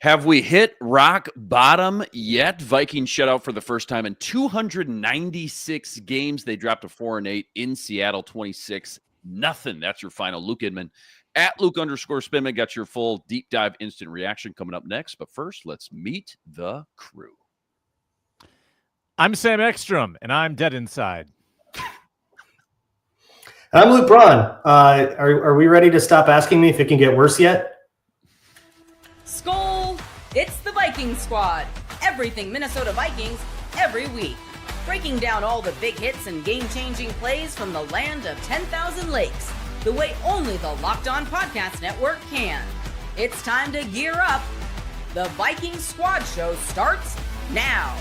Have we hit rock bottom yet? Vikings shut out for the first time in 296 games. They dropped to 4-8 in Seattle, 26-0. That's your final. Luke Inman at Luke_Spinman got your full deep dive instant reaction coming up next. But first, let's meet the crew. I'm Sam Ekstrom, and I'm dead inside. I'm Luke Braun. Are we ready to stop asking me if it can get worse yet? Skol! It's the Viking Squad. Everything Minnesota Vikings every week. Breaking down all the big hits and game-changing plays from the land of 10,000 lakes. The way only the Locked On Podcast Network can. It's time to gear up. The Viking Squad show starts now.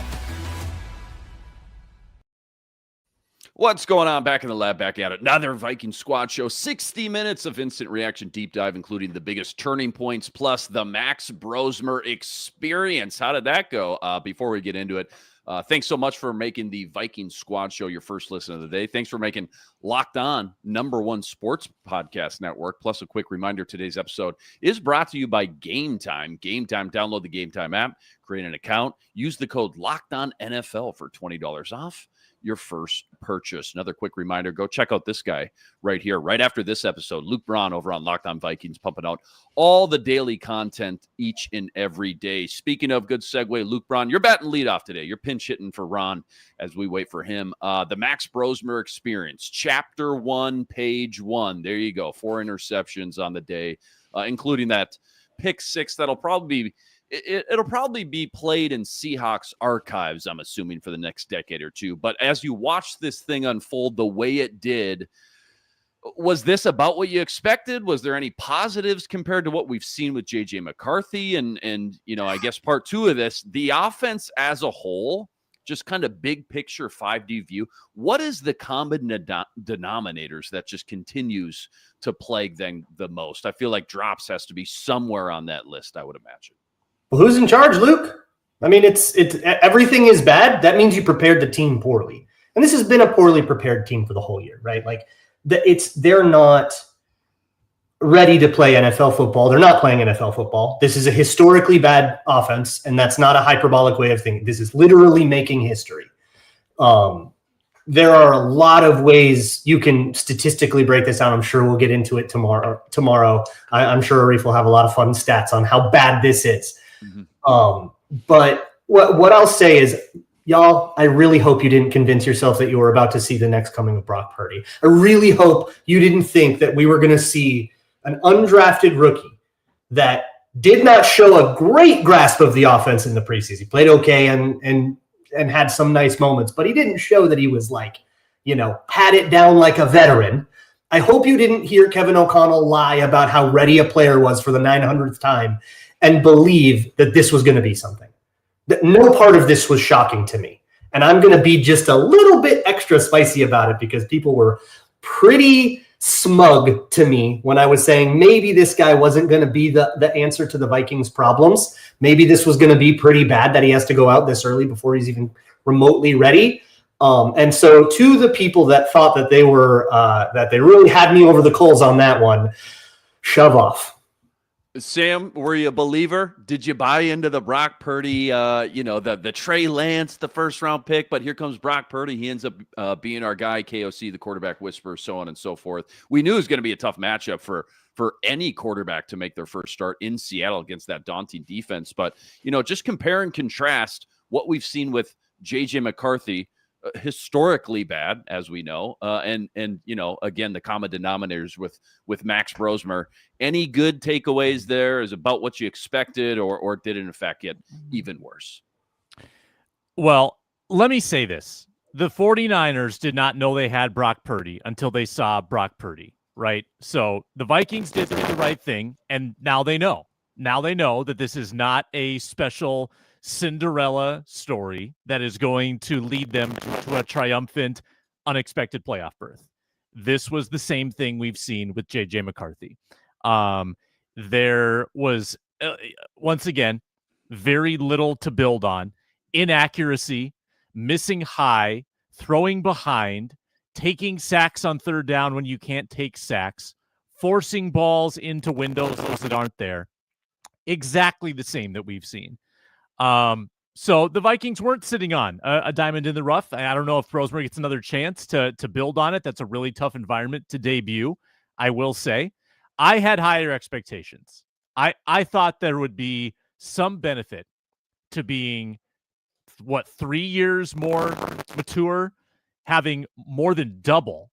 What's going on? Back in the lab, back at it. Another Viking Squad show. 60 minutes of instant reaction deep dive, including the biggest turning points, plus the Max Brosmer experience. How did that go? Before we get into it, thanks so much for making the Viking Squad show your first listen of the day. Thanks for making Locked On #1 sports podcast network. Plus, a quick reminder, today's episode is brought to you by Game Time. Game Time, download the Game Time app, create an account, use the code LOCKEDONNFL for $20 off your first purchase. Another quick reminder, go check out this guy right here, right after this episode. Luke Braun over on Locked On Vikings, pumping out all the daily content each and every day. Speaking of, good segue, Luke Braun, you're batting leadoff today. You're pinch hitting for Ron as we wait for him. The Max Brosmer experience, chapter 1, page 1. There you go. 4 interceptions on the day, including that pick 6 that'll probably be It'll probably be played in Seahawks archives, I'm assuming, for the next decade or two. But as you watch this thing unfold the way it did, was this about what you expected? Was there any positives compared to what we've seen with J.J. McCarthy? And you know, I guess part 2 of this, the offense as a whole, just kind of big picture 5D view. What is the common denominators that just continues to plague them the most? I feel like drops has to be somewhere on that list, I would imagine. Well, who's in charge, Luke? I mean, it's everything is bad. That means you prepared the team poorly. And this has been a poorly prepared team for the whole year, right? Like they're not ready to play NFL football. They're not playing NFL football. This is a historically bad offense, and that's not a hyperbolic way of thinking. This is literally making history. There are a lot of ways you can statistically break this down. I'm sure we'll get into it tomorrow. I'm sure Arif will have a lot of fun stats on how bad this is. Mm-hmm. But what I'll say is, y'all, I really hope you didn't convince yourself that you were about to see the next coming of Brock Purdy. I really hope you didn't think that we were going to see an undrafted rookie that did not show a great grasp of the offense in the preseason. He played okay and had some nice moments, but he didn't show that he was like, had it down like a veteran. I hope you didn't hear Kevin O'Connell lie about how ready a player was for the 900th time and believe that this was going to be something. That no part of this was shocking to me. And I'm going to be just a little bit extra spicy about it because people were pretty smug to me when I was saying maybe this guy wasn't going to be the answer to the Vikings' problems. Maybe this was going to be pretty bad that he has to go out this early before he's even remotely ready. And so to the people that thought that they were that they really had me over the coals on that one, shove off. Sam, were you a believer? Did you buy into the Brock Purdy, the Trey Lance, the first-round pick? But here comes Brock Purdy. He ends up being our guy, KOC, the quarterback whisperer, so on and so forth. We knew it was going to be a tough matchup for any quarterback to make their first start in Seattle against that daunting defense. But, just compare and contrast what we've seen with J.J. McCarthy, historically bad, as we know, and again, the common denominators with Max Brosmer. Any good takeaways there? Is about what you expected, or did it in fact get even worse? Well, let me say this. The 49ers did not know they had Brock Purdy until they saw Brock Purdy, right? So the Vikings did the right thing, and now they know. Now they know that this is not a special Cinderella story that is going to lead them to a triumphant, unexpected playoff berth. This was the same thing we've seen with J.J. McCarthy. There was, once again, very little to build on. Inaccuracy, missing high, throwing behind, taking sacks on third down when you can't take sacks, forcing balls into windows that aren't there. exactly the same that we've seen. So the Vikings weren't sitting on a diamond in the rough. I don't know if Brosmer gets another chance to build on it. That's a really tough environment to debut, I will say. I had higher expectations. I thought there would be some benefit to being, 3 years more mature, having more than double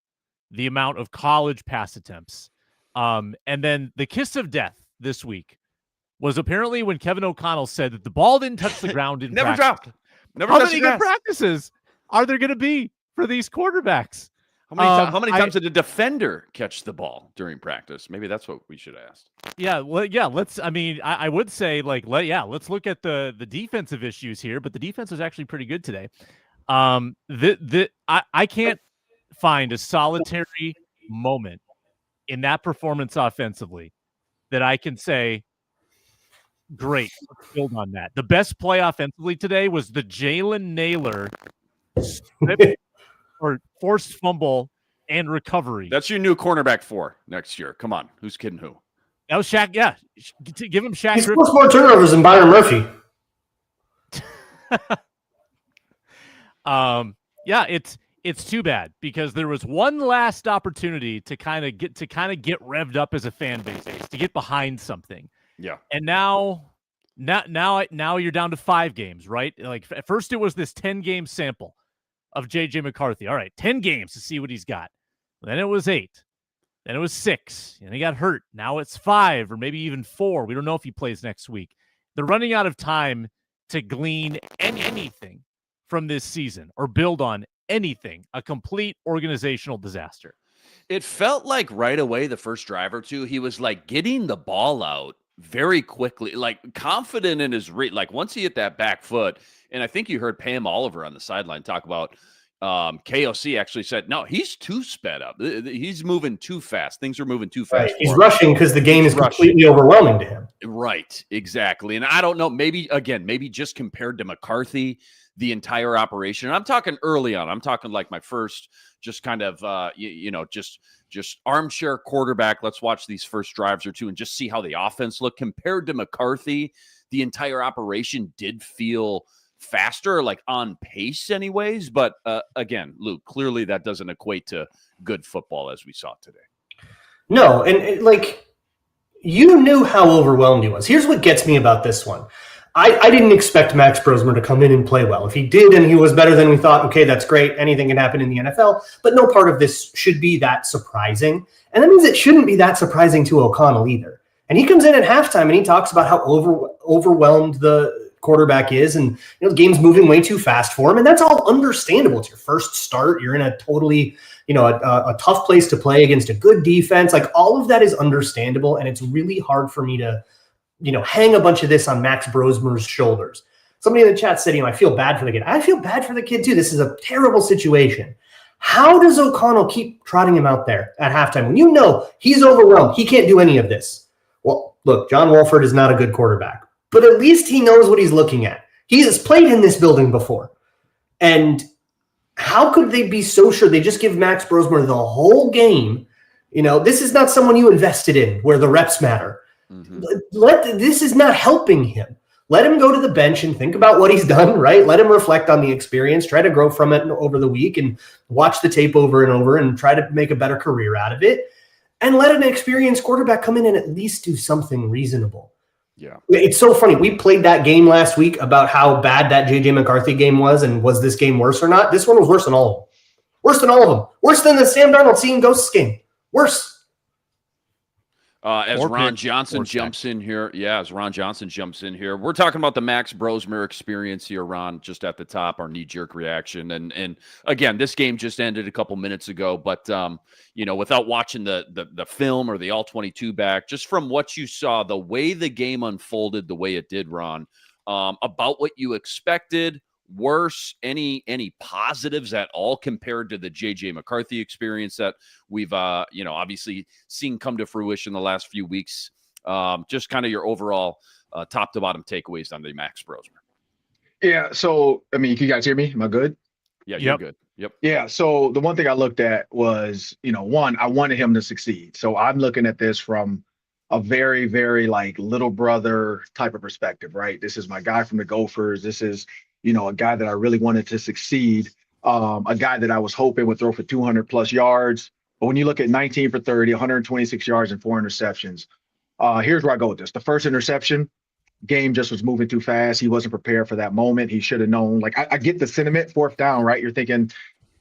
the amount of college pass attempts. And then the kiss of death this week was apparently when Kevin O'Connell said that the ball didn't touch the ground in Never practice. dropped. Never How touched many the good grass. practices are there going to be for these quarterbacks? How many times did a defender catch the ball during practice? Maybe that's what we should ask. Yeah, well, yeah. I would say let's look at the defensive issues here, but the defense was actually pretty good today. I can't find a solitary moment in that performance offensively that I can say, great, let's build on that. The best play offensively today was the Jalen Naylor or forced fumble and recovery. That's your new cornerback 4 next year. Come on. Who's kidding who? That was Shaq. Yeah. Give him Shaq. He's Griffin. forced more turnovers than Byron Murphy. Yeah, it's too bad because there was one last opportunity to kind of get revved up as a fan base, to get behind something. Yeah. And now you're down to 5 games, right? Like at first it was this 10-game sample of JJ McCarthy. All right, 10 games to see what he's got. Then it was 8. Then it was 6. And he got hurt. Now it's 5 or maybe even 4. We don't know if he plays next week. They're running out of time to glean anything from this season or build on anything. A complete organizational disaster. It felt like right away, the first drive or two, he was like getting the ball out very quickly, like confident in his like once he hit that back foot. And I think you heard Pam Oliver on the sideline talk about KOC actually said, no, he's too sped up. He's moving too fast. Things are moving too fast. Right. He's rushing because the game is completely overwhelming to him. Right. Exactly. And I don't know, maybe just compared to McCarthy, the entire operation. And I'm talking early on. I'm talking like my first just kind of, just armchair quarterback. Let's watch these first drives or two and just see how the offense looked. Compared to McCarthy, the entire operation did feel faster, like on pace anyways. But again, Luke, clearly that doesn't equate to good football as we saw today. No, and you knew how overwhelmed he was. Here's what gets me about this one. I didn't expect Max Brosmer to come in and play well. If he did and he was better than we thought, okay, that's great. Anything can happen in the NFL. But no part of this should be that surprising. And that means it shouldn't be that surprising to O'Connell either. And he comes in at halftime and he talks about how overwhelmed the quarterback is, and the game's moving way too fast for him. And that's all understandable. It's your first start. You're in a totally, a tough place to play against a good defense. Like all of that is understandable. And it's really hard for me to hang a bunch of this on Max Brosmer's shoulders. Somebody in the chat said, I feel bad for the kid. I feel bad for the kid too. This is a terrible situation. How does O'Connell keep trotting him out there at halftime when he's overwhelmed? He can't do any of this. Well, look, John Wolford is not a good quarterback, but at least he knows what he's looking at. He has played in this building before. And how could they be so sure they just give Max Brosmer the whole game? This is not someone you invested in where the reps matter. Mm-hmm. This is not helping him. Let him go to the bench and think about what he's done, right? Let him reflect on the experience, try to grow from it over the week and watch the tape over and over and try to make a better career out of it. And let an experienced quarterback come in and at least do something reasonable. Yeah. It's so funny. We played that game last week about how bad that JJ McCarthy game was and was this game worse or not? This one was worse than all of them. Worse than all of them. Worse than the Sam Darnold seeing ghosts game. Worse. As Ron Johnson jumps in here. Yeah, as Ron Johnson jumps in here. We're talking about the Max Brosmer experience here, Ron, just at the top, our knee-jerk reaction. And again, this game just ended a couple minutes ago, but, without watching the film or the All-22 back, just from what you saw, the way the game unfolded, the way it did, Ron, about what you expected, worse, any positives at all compared to the JJ McCarthy experience that we've obviously seen come to fruition the last few weeks? Just kind of your overall top to bottom takeaways on the Max Brosmer. Yeah, so can you guys hear me? Am I good? Yeah, you're good. Yep. Yeah, so the one thing I looked at was, one, I wanted him to succeed. So I'm looking at this from a very, very like little brother type of perspective, right? This is my guy from the Gophers. This is, a guy that I really wanted to succeed. A guy that I was hoping would throw for 200 plus yards. But when you look at 19 for 30, 126 yards and 4 interceptions, here's where I go with this. The first interception, game just was moving too fast. He wasn't prepared for that moment. He should have known. Like, I get the sentiment, fourth down, right? You're thinking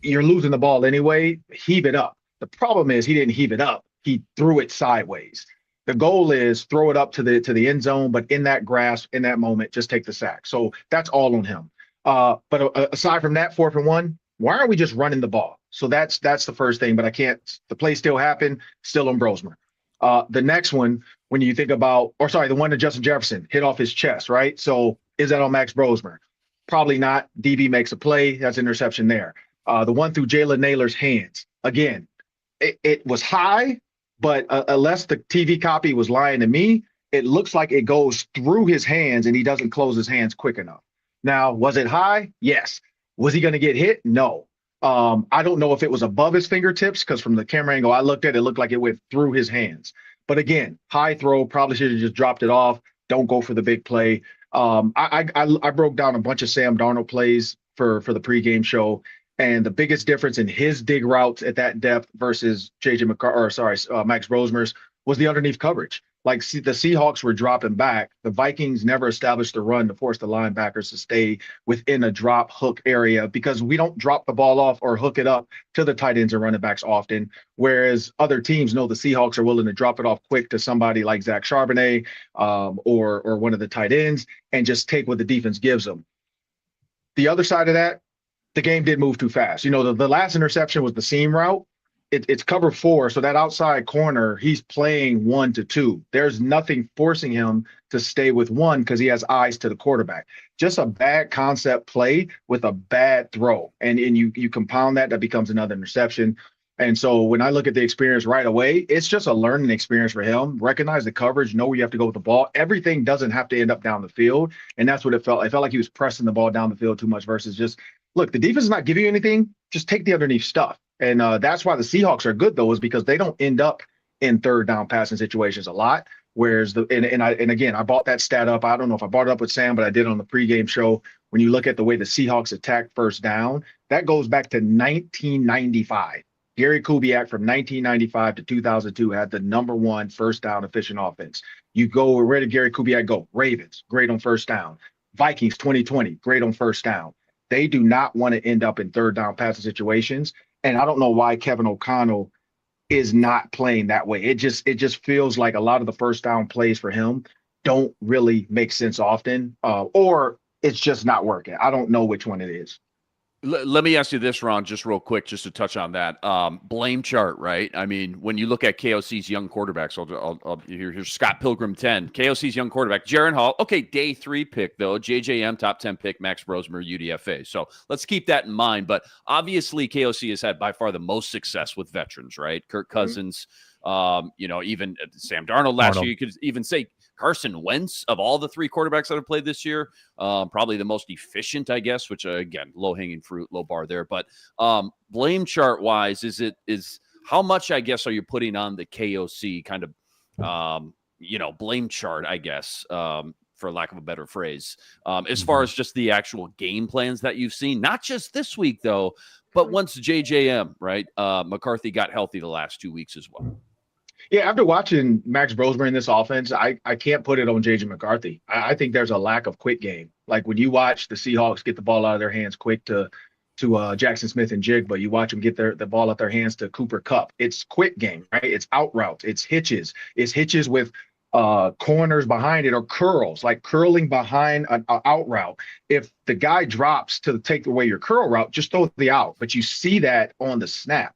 you're losing the ball anyway. Heave it up. The problem is he didn't heave it up. He threw it sideways. The goal is throw it up to the end zone, but in that grasp, in that moment, just take the sack. So that's all on him. But aside from that, 4th and 1, why aren't we just running the ball? So that's the first thing. But I can't. The play still happened. Still on Brosmer. The next one, when you think about, the one that Justin Jefferson hit off his chest, right? So is that on Max Brosmer? Probably not. DB makes a play. That's interception there. The one through Jalen Naylor's hands. Again, it was high, but unless the TV copy was lying to me, it looks like it goes through his hands and he doesn't close his hands quick enough. Now, was it high? Yes. Was he going to get hit? No. I don't know if it was above his fingertips because from the camera angle I looked at, it looked like it went through his hands. But again, high throw, probably should have just dropped it off. Don't go for the big play. I broke down a bunch of Sam Darnold plays for the pregame show. And the biggest difference in his dig routes at that depth versus Max Brosmer's was the underneath coverage. Like the Seahawks were dropping back. The Vikings never established the run to force the linebackers to stay within a drop hook area because we don't drop the ball off or hook it up to the tight ends and running backs often. Whereas other teams know the Seahawks are willing to drop it off quick to somebody like Zach Charbonnet or one of the tight ends and just take what the defense gives them. The other side of that, the game did move too fast. The last interception was the seam route. It's cover 4, so that outside corner, he's playing 1 to 2. There's nothing forcing him to stay with 1 because he has eyes to the quarterback. Just a bad concept play with a bad throw. And you compound that becomes another interception. And so when I look at the experience right away, it's just a learning experience for him. Recognize the coverage, know where you have to go with the ball. Everything doesn't have to end up down the field. And that's what it felt. I felt like he was pressing the ball down the field too much versus just, look, the defense is not giving you anything. Just take the underneath stuff. And that's why the Seahawks are good, though, is because they don't end up in third down passing situations a lot. Whereas again, I bought that stat up. I don't know if I brought it up with Sam, but I did on the pregame show. When you look at the way the Seahawks attacked first down, that goes back to 1995. Gary Kubiak from 1995 to 2002 had the #1 first down efficient offense. You go, where did Gary Kubiak go? Ravens, great on first down. Vikings 2020, great on first down. They do not want to end up in third down passing situations. And I don't know why Kevin O'Connell is not playing that way. It just feels like a lot of the first down plays for him don't really make sense often, or it's just not working. I don't know which one it is. Let me ask you this, Ron, just real quick, just to touch on that. Blame chart, right? I mean, when you look at KOC's young quarterbacks, here's Scott Pilgrim 10. KOC's young quarterback, Jaron Hall. Okay, day 3 pick, though. JJM, top 10 pick, Max Brosmer, UDFA. So let's keep that in mind. But obviously, KOC has had by far the most success with veterans, right? Kirk Cousins, even Sam Darnold last year. You could even say Carson Wentz, of all the 3 quarterbacks that have played this year, probably the most efficient, I guess, which, again, low-hanging fruit, low bar there. But blame chart-wise, is how much, I guess, are you putting on the KOC kind of, blame chart, I guess, for lack of a better phrase, as far as just the actual game plans that you've seen? Not just this week, though, but once JJM, right, McCarthy got healthy the last 2 weeks as well. Yeah, after watching Max Brosmer in this offense, I can't put it on J.J. McCarthy. I think there's a lack of quick game. Like when you watch the Seahawks get the ball out of their hands quick to Jackson Smith and Jigba, you watch them get the ball out their hands to Cooper Kupp. It's quick game, right? It's out routes. It's hitches. It's hitches with corners behind it or curls, like curling behind an out route. If the guy drops to take away your curl route, just throw the out. But you see that on the snap.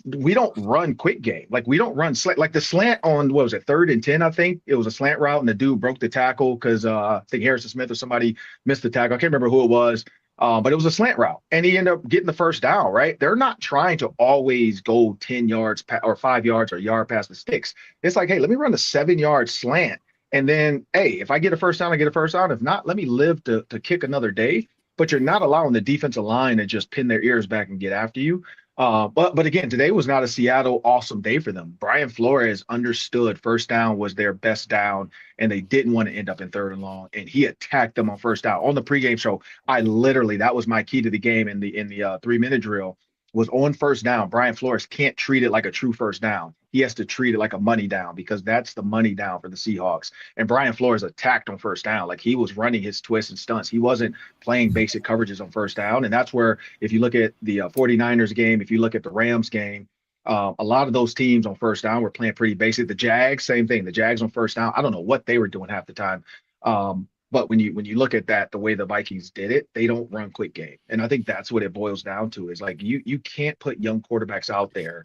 We don't run quick game. Like we don't run slant. Like the slant on, what was it, 3rd and 10, I think? It was a slant route and the dude broke the tackle because I think Harrison Smith or somebody missed the tackle. I can't remember who it was, but it was a slant route. And he ended up getting the first down, right? They're not trying to always go 10 yards or 5 yards or a yard past the sticks. It's like, hey, let me run a 7-yard slant. And then, hey, if I get a first down, I get a first down. If not, let me live to kick another day. But you're not allowing the defensive line to just pin their ears back and get after you. But again, today was not a Seattle awesome day for them. Brian Flores understood first down was their best down, and they didn't want to end up in 3rd and long. And he attacked them on first down. On the pregame show, that was my key to the game in the 3-minute drill, was on first down. Brian Flores can't treat it like a true first down. He has to treat it like a money down, because that's the money down for the Seahawks. And Brian Flores attacked on first down. Like, he was running his twists and stunts. He wasn't playing basic coverages on first down. And that's where, if you look at the 49ers game, if you look at the Rams game, a lot of those teams on first down were playing pretty basic. The Jags, same thing. The Jags on first down, I don't know what they were doing half the time. But when you look at that, the way the Vikings did it, they don't run quick game. And I think that's what it boils down to, is like, you can't put young quarterbacks out there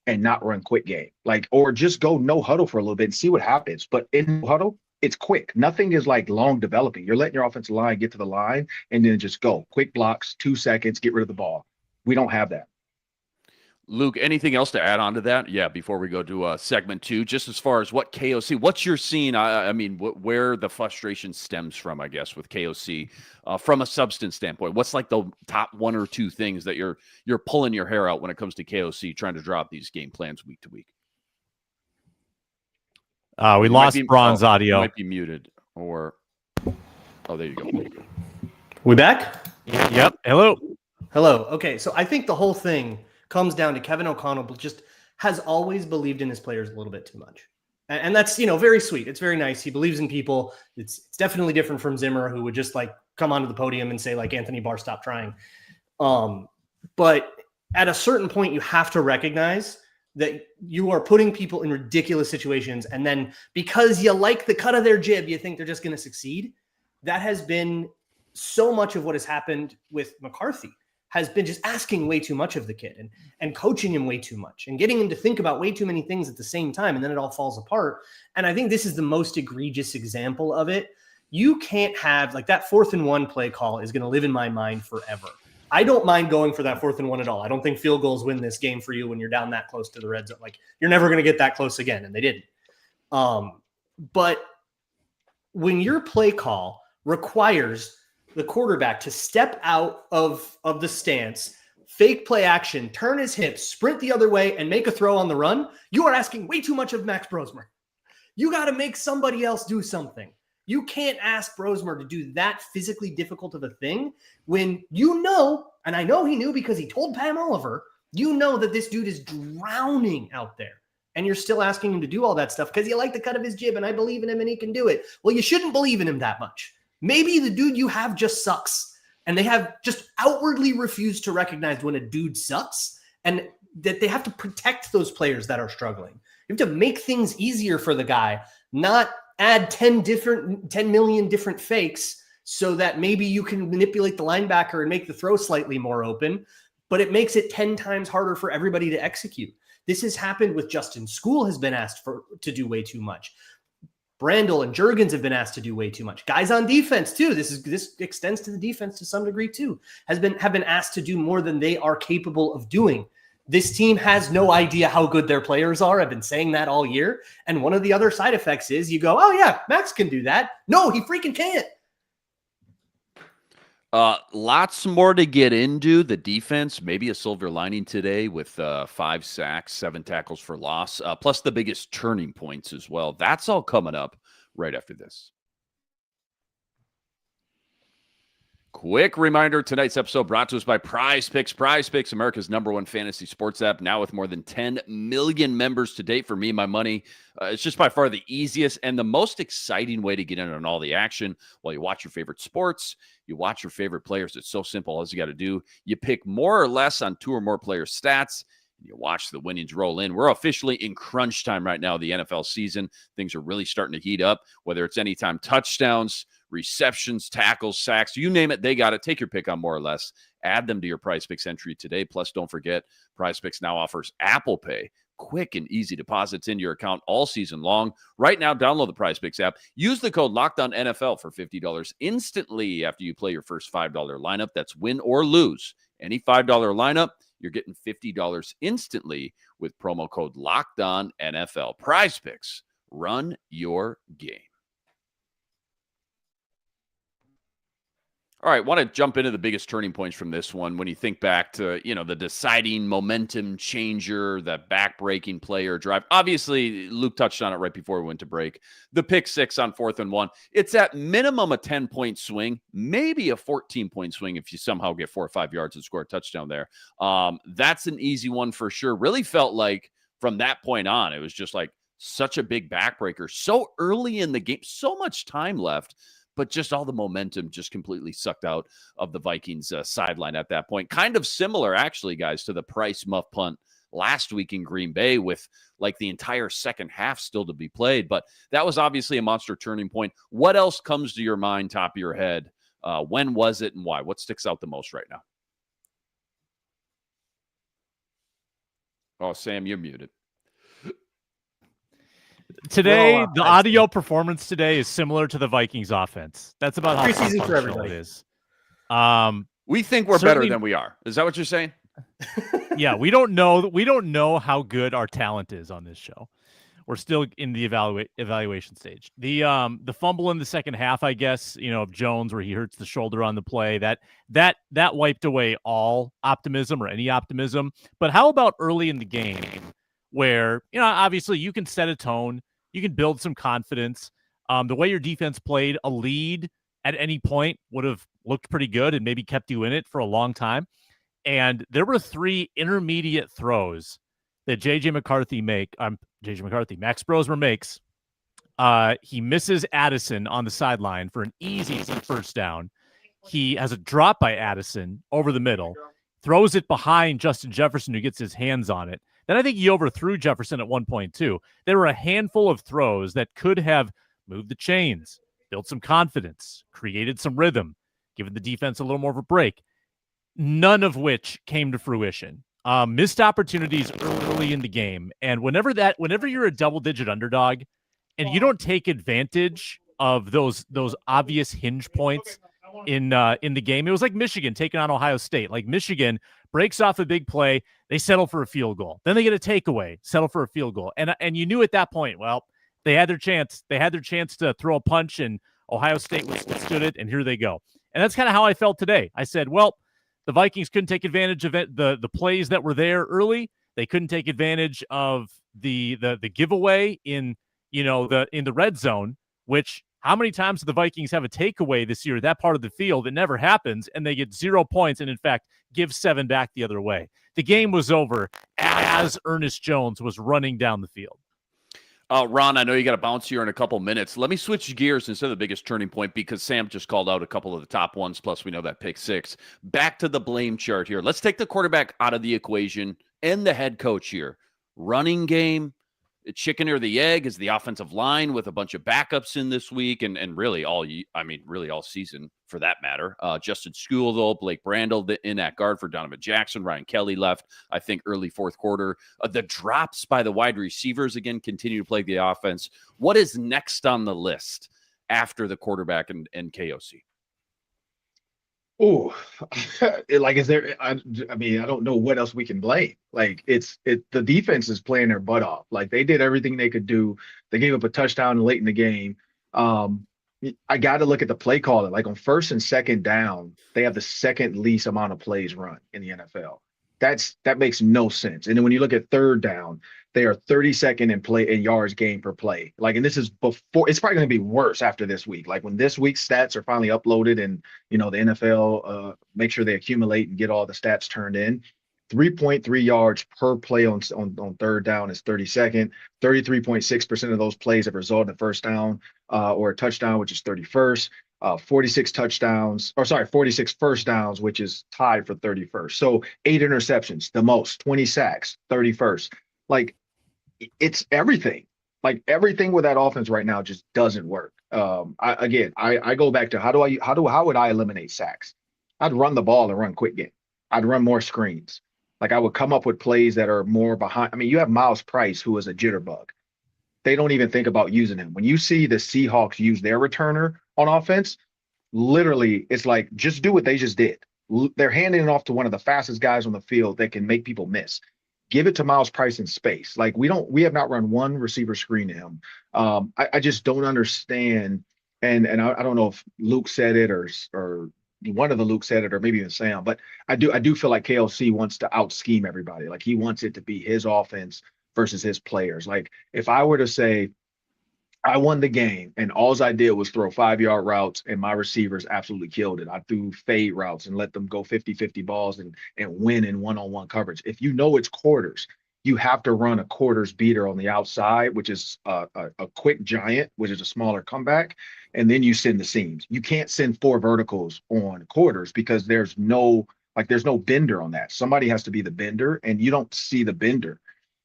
and not run quick game, like, or just go no huddle for a little bit and see what happens. But in huddle, it's quick. Nothing is like long developing. You're letting your offensive line get to the line and then just go quick blocks, 2 seconds, get rid of the ball. We don't have that. Luke, anything else to add on to that? Yeah, before we go to segment 2, just as far as what KOC, what's your scene? I mean, where the frustration stems from, I guess, with KOC from a substance standpoint. What's like the top 1 or 2 things that you're pulling your hair out when it comes to KOC, trying to draw up these game plans week to week? We lost Braun's audio. Might be muted, or there you go. We back? Yep. Hello. Okay, so I think the whole thing comes down to Kevin O'Connell just has always believed in his players a little bit too much. And that's, very sweet. It's very nice. He believes in people. It's definitely different from Zimmer, who would just like come onto the podium and say like, Anthony Barr, stop trying. But at a certain point, you have to recognize that you are putting people in ridiculous situations. And then because you like the cut of their jib, you think they're just going to succeed. That has been so much of what has happened with McCarthy. Has been just asking way too much of the kid and coaching him way too much and getting him to think about way too many things at the same time. And then it all falls apart. And I think this is the most egregious example of it. You can't have like that 4th and 1 play call is going to live in my mind forever. I don't mind going for that 4th and 1 at all. I don't think field goals win this game for you when you're down that close to the red zone. Like, you're never going to get that close again. And they didn't. But when your play call requires the quarterback to step out of the stance, fake play action, turn his hips, sprint the other way, and make a throw on the run, you are asking way too much of Max Brosmer. You got to make somebody else do something. You can't ask Brosmer to do that physically difficult of a thing when you know, and I know he knew because he told Pam Oliver, that this dude is drowning out there. And you're still asking him to do all that stuff because you like the cut of his jib and I believe in him and he can do it. Well, you shouldn't believe in him that much. Maybe the dude you have just sucks, and they have just outwardly refused to recognize when a dude sucks, and that they have to protect those players that are struggling. You have to make things easier for the guy, not add 10 million different fakes so that maybe you can manipulate the linebacker and make the throw slightly more open, but it makes it 10 times harder for everybody to execute. This has happened with Justin School has been asked to do way too much. Brandel and Juergens have been asked to do way too much. Guys on defense too. This extends to the defense to some degree too. Have been asked to do more than they are capable of doing. This team has no idea how good their players are. I've been saying that all year. And one of the other side effects is you go, oh yeah, Max can do that. No, he freaking can't. Lots more to get into. The defense, maybe a silver lining today with 5 sacks, 7 tackles for loss, plus the biggest turning points as well. That's all coming up right after this. Quick reminder, tonight's episode brought to us by Prize Picks. Prize Picks, America's #1 fantasy sports app, now with more than 10 million members to date. For me, my money, it's just by far the easiest and the most exciting way to get in on all the action while you watch your favorite sports, you watch your favorite players. It's so simple. All you got to do, you pick more or less on 2 or more players' stats, and you watch the winnings roll in. We're officially in crunch time right now, the NFL season. Things are really starting to heat up, whether it's anytime touchdowns, receptions, tackles, sacks, you name it, they got it. Take your pick on more or less. Add them to your Prize Picks entry today. Plus, don't forget, Prize Picks now offers Apple Pay. Quick and easy deposits into your account all season long. Right now, download the Prize Picks app. Use the code LOCKEDONNFL for $50 instantly after you play your first $5 lineup. That's win or lose. Any $5 lineup, you're getting $50 instantly with promo code LOCKEDONNFL. Prize Picks. Run your game. All right, want to jump into the biggest turning points from this one when you think back to, the deciding momentum changer, that back-breaking player drive. Obviously, Luke touched on it right before we went to break. The pick six on 4th and 1. It's at minimum a 10-point swing, maybe a 14-point swing if you somehow get 4 or 5 yards and score a touchdown there. That's an easy one for sure. Really felt like from that point on, it was just like such a big backbreaker. So early in the game, so much time left, but just all the momentum just completely sucked out of the Vikings sideline at that point. Kind of similar, actually, guys, to the Price muff punt last week in Green Bay with like the entire second half still to be played. But that was obviously a monster turning point. What else comes to your mind, top of your head? When was it and why? What sticks out the most right now? Oh, Sam, you're muted. Today, the audio performance today is similar to the Vikings offense. That's about how Preseason for everybody. it is. We think we're better than we are. Is that what you're saying? Yeah, we don't know how good our talent is on this show. We're still in the evaluation stage. The fumble in the second half, I guess, of Jones where he hurts the shoulder on the play, that wiped away all optimism or any optimism. But how about early in the game where, obviously you can set a tone, you can build some confidence. The way your defense played, a lead at any point would have looked pretty good and maybe kept you in it for a long time. And there were 3 intermediate throws that Max Brosmer makes. He misses Addison on the sideline for an easy first down. He has a drop by Addison over the middle, throws it behind Justin Jefferson, who gets his hands on it. Then I think he overthrew Jefferson at one point too. There were a handful of throws that could have moved the chains, built some confidence, created some rhythm, given the defense a little more of a break, none of which came to fruition. Missed opportunities early in the game. And whenever you're a double-digit underdog and you don't take advantage of those obvious hinge points in the game, it was like Michigan taking on Ohio State. Like Michigan breaks off a big play, they settle for a field goal. Then they get a takeaway, settle for a field goal. And you knew at that point, well, they had their chance. They had their chance to throw a punch, and Ohio State withstood it, and here they go. And that's kind of how I felt today. I said, well, the Vikings couldn't take advantage of it, the plays that were there early. They couldn't take advantage of the giveaway in the red zone, which how many times do the Vikings have a takeaway this year, that part of the field? It never happens, and they get 0 points and, in fact, give 7 back the other way. The game was over as Ernest Jones was running down the field. Ron, I know you got to bounce here in a couple minutes. Let me switch gears instead of the biggest turning point because Sam just called out a couple of the top ones, plus we know that pick 6. Back to the blame chart here. Let's take the quarterback out of the equation and the head coach here. Running game, chicken or the egg is the offensive line with a bunch of backups in this week and really all season for that matter. Justin Skule, though, Blake Brandel in at guard for Donovan Jackson. Ryan Kelly left, I think, early fourth quarter. The drops by the wide receivers, again, continue to play the offense. What is next on the list after the quarterback and KOC? Oh, is there? I don't know what else we can blame. The defense is playing their butt off. Like they did everything they could do. They gave up a touchdown late in the game. I got to look at the play calling. Like on 1st and 2nd down, they have the second least amount of plays run in the NFL. That makes no sense. And then when you look at 3rd down, they are 32nd in yards gained per play. And this is before. It's probably going to be worse after this week. Like when this week's stats are finally uploaded and the NFL make sure they accumulate and get all the stats turned in. 3.3 yards per play on 3rd down is 32nd. 33.6% of those plays have resulted in a first down or a touchdown, which is 31st. 46 first downs, which is tied for 31st. So 8 interceptions, the most, 20 sacks, 31st. It's everything. Everything with that offense right now just doesn't work. I go back to how would I eliminate sacks? I'd run the ball and run quick game. I'd run more screens. I would come up with plays that are more behind. You have Miles Price, who is a jitterbug. They don't even think about using him. When you see the Seahawks use their returner on offense, literally, it's like, just do what they just did. They're handing it off to one of the fastest guys on the field that can make people miss. Give it to Miles Price in space. We have not run one receiver screen to him. I just don't understand. And I don't know if Luke said it or one of the Luke said it, or maybe even Sam, but I do feel like KLC wants to out scheme everybody. Like he wants it to be his offense versus his players. Like if I were to say I won the game and all I did was throw 5-yard routes and my receivers absolutely killed it. I threw fade routes and let them go 50-50 balls and win in one-on-one coverage. If you know it's quarters, you have to run a quarters beater on the outside, which is a quick giant, which is a smaller comeback, and then you send the seams. You can't send 4 verticals on quarters because there's no bender on that. Somebody has to be the bender, and you don't see the bender.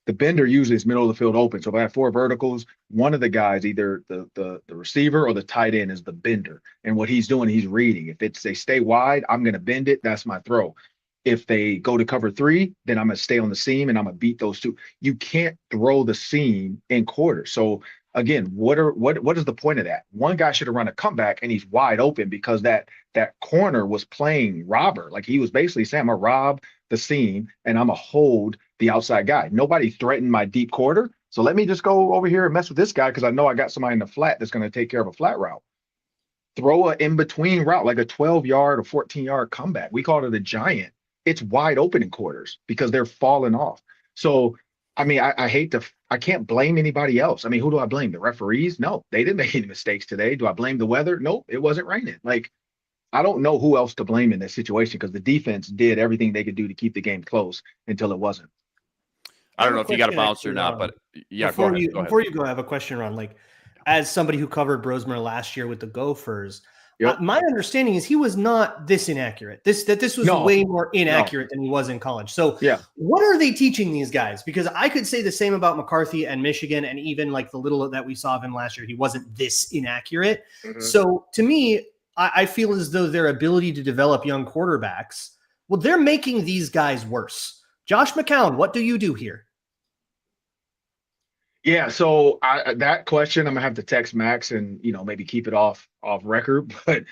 The bender usually is middle of the field open. So if I have 4 verticals, one of the guys, either the receiver or the tight end, is the bender. And what he's doing, he's reading. If they stay wide, I'm going to bend it. That's my throw. If they go to cover 3, then I'm going to stay on the seam and I'm going to beat those 2. You can't throw the seam in quarters. So again, what is the point of that? One guy should have run a comeback and he's wide open because that corner was playing robber. Like he was basically saying, I'm going to rob the seam and I'm going to hold the outside guy. Nobody threatened my deep quarter. So let me just go over here and mess with this guy because I know I got somebody in the flat that's going to take care of a flat route. Throw an in-between route, like a 12-yard or 14-yard comeback. We called it a giant. It's wide open in quarters because they're falling off. So, I mean, I can't blame anybody else. I mean, who do I blame? The referees? No, they didn't make any mistakes today. Do I blame the weather? Nope, it wasn't raining. Like, I don't know who else to blame in this situation because the defense did everything they could do to keep the game close until it wasn't. I don't know if you got a bounce or not, but yeah, before you go, I have a question, Ron. Like, as somebody who covered Brosmer last year with the Gophers, my understanding is he was not this inaccurate. This was way more inaccurate than he was in college. So, what are they teaching these guys? Because I could say the same about McCarthy and Michigan, and even like the little that we saw of him last year, he wasn't this inaccurate. Mm-hmm. So, to me, I feel as though their ability to develop young quarterbacks, well, they're making these guys worse. Josh McCown, what do you do here? Yeah, so that question, I'm gonna have to text Max and maybe keep it off record, but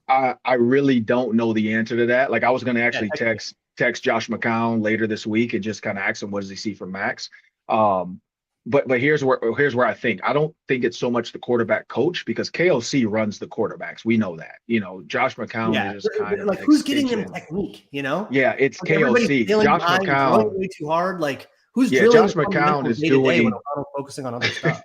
I really don't know the answer to that. Like I was gonna actually text Josh McCown later this week and just kind of ask him what does he see from Max. But here's where I think I don't think it's so much the quarterback coach because KLC runs the quarterbacks. We know that. Josh McCown is just kind of like who's getting them technique. Yeah, it's like KLC. Josh McCown way too hard. Like. Josh McCown is doing focusing on other stuff.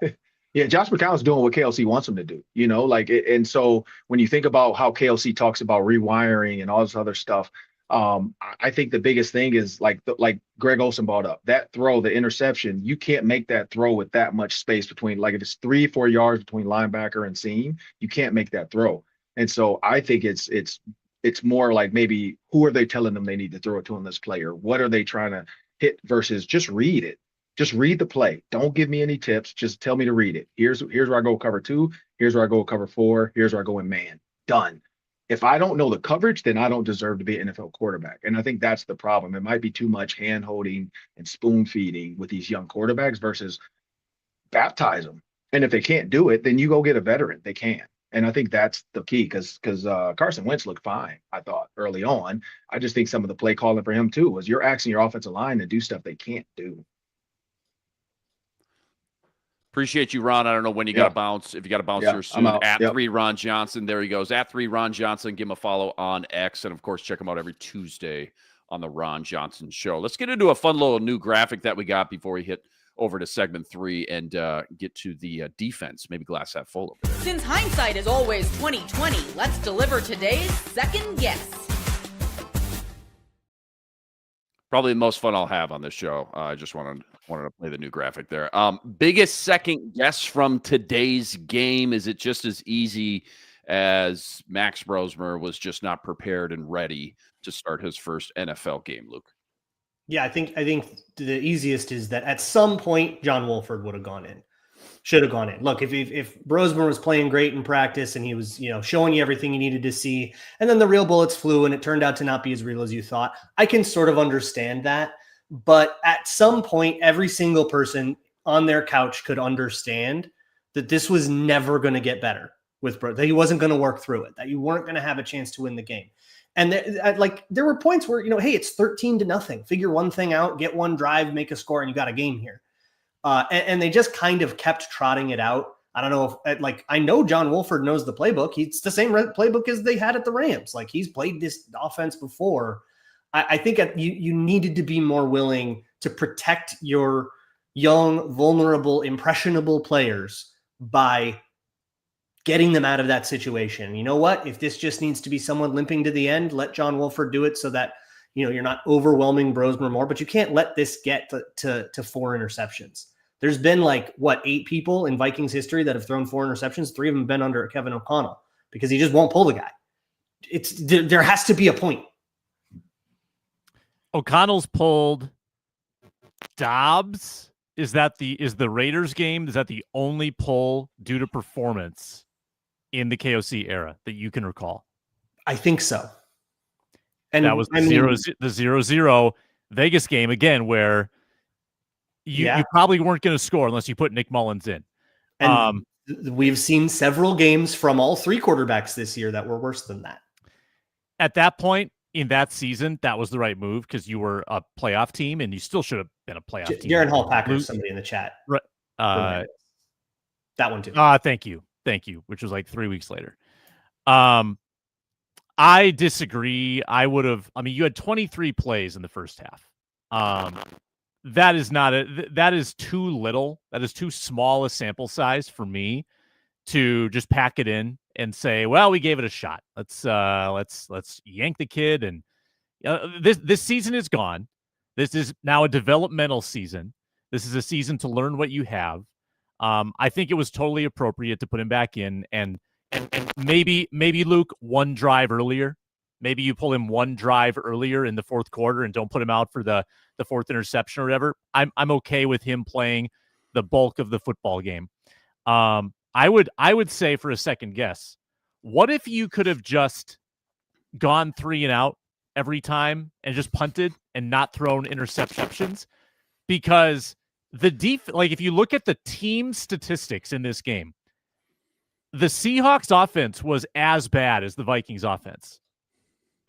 Yeah, Josh McCown is doing what KLC wants him to do, and so when you think about how KLC talks about rewiring and all this other stuff, I think the biggest thing is like Greg Olsen brought up that throw, the interception. You can't make that throw with that much space between, like if it's 3-4 yards between linebacker and seam, you can't make that throw. And so I think it's more like maybe who are they telling them they need to throw it to on this player? What are they trying to hit versus just read it. Just read the play. Don't give me any tips. Just tell me to read it. Here's where I go cover 2. Here's where I go cover 4. Here's where I go in man. Done. If I don't know the coverage, then I don't deserve to be an NFL quarterback. And I think that's the problem. It might be too much hand holding and spoon feeding with these young quarterbacks versus baptize them. And if they can't do it, then you go get a veteran. They can. And I think that's the key because Carson Wentz looked fine, I thought, early on. I just think some of the play calling for him, too, was you're asking your offensive line to do stuff they can't do. Appreciate you, Ron. I don't know when you got to bounce. If you got to bounce here soon. At 3 Ron Johnson. There he goes. At 3 Ron Johnson. Give him a follow on X. And, of course, check him out every Tuesday on the Ron Johnson Show. Let's get into a fun little new graphic that we got before we hit over to segment 3 and get to the defense. Maybe glass half full. Since hindsight is always 20/20, let's deliver today's second guess. Probably the most fun I'll have on this show. I just wanted to play the new graphic there. Biggest second guess from today's game. Is it just as easy as Max Brosmer was just not prepared and ready to start his first NFL game, Luke? Yeah, I think the easiest is that at some point John Wolford would have gone in, should have gone in. Look, if Brosmer was playing great in practice and he was showing you everything you needed to see, and then the real bullets flew and it turned out to not be as real as you thought, I can sort of understand that. But at some point, every single person on their couch could understand that this was never going to get better with Brosmer, that he wasn't going to work through it, that you weren't going to have a chance to win the game. And there were points where, hey, it's 13-0. Figure one thing out, get one drive, make a score, and you got a game here. And they just kind of kept trotting it out I don't know if I know John Wolford knows the playbook. It's the same playbook as they had at the Rams. Like, he's played this offense before. I think you needed to be more willing to protect your young, vulnerable, impressionable players by getting them out of that situation. You know what? If this just needs to be someone limping to the end, let John Wolford do it so that, you're not overwhelming Brosmer more, but you can't let this get to 4 interceptions. There's been 8 people in Vikings history that have thrown 4 interceptions. 3 of them have been under Kevin O'Connell because he just won't pull the guy. There has to be a point. O'Connell's pulled Dobbs. Is the Raiders game? Is that the only pull due to performance in the KOC era that you can recall? I think so. And that was the 0-0 Vegas game again, where you probably weren't going to score unless you put Nick Mullins in. And we've seen several games from all 3 quarterbacks this year that were worse than that. At that point in that season, that was the right move because you were a playoff team and you still should have been a playoff team. Darren Hall Packer, somebody in the chat. Right. That one too. Thank you. Which was 3 weeks later. I disagree. You had 23 plays in the first half. That is too little. That is too small a sample size for me to just pack it in and say, well, we gave it a shot. Let's yank the kid. And this season is gone. This is now a developmental season. This is a season to learn what you have. I think it was totally appropriate to put him back in and maybe Luke, one drive earlier. Maybe you pull him one drive earlier in the fourth quarter and don't put him out for the 4th interception or whatever. I'm okay with him playing the bulk of the football game. I would say, for a second guess, what if you could have just gone 3 and out every time and just punted and not thrown interceptions? Because if you look at the team statistics in this game, the Seahawks offense was as bad as the Vikings offense.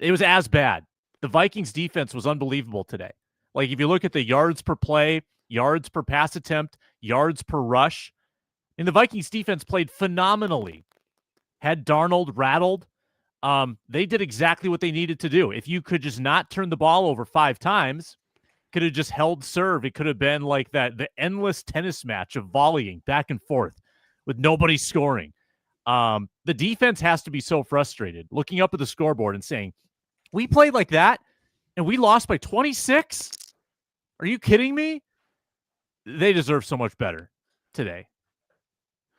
It was as bad. The Vikings defense was unbelievable today. If you look at the yards per play, yards per pass attempt, yards per rush, and the Vikings defense played phenomenally. Had Darnold rattled, they did exactly what they needed to do. If you could just not turn the ball over 5 times, could have just held serve. It could have been like the endless tennis match of volleying back and forth with nobody scoring. The defense has to be so frustrated looking up at the scoreboard and saying, we played like that and we lost by 26. Are you kidding me? They deserve so much better today.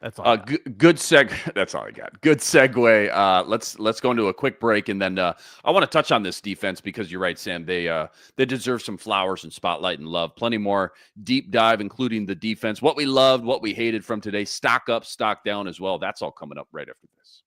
That's all. Good seg. That's all I got. Good segue. Let's go into a quick break, and then I want to touch on this defense because you're right, Sam. They deserve some flowers and spotlight and love. Plenty more deep dive, including the defense. What we loved, what we hated from today. Stock up, stock down as well. That's all coming up right after this.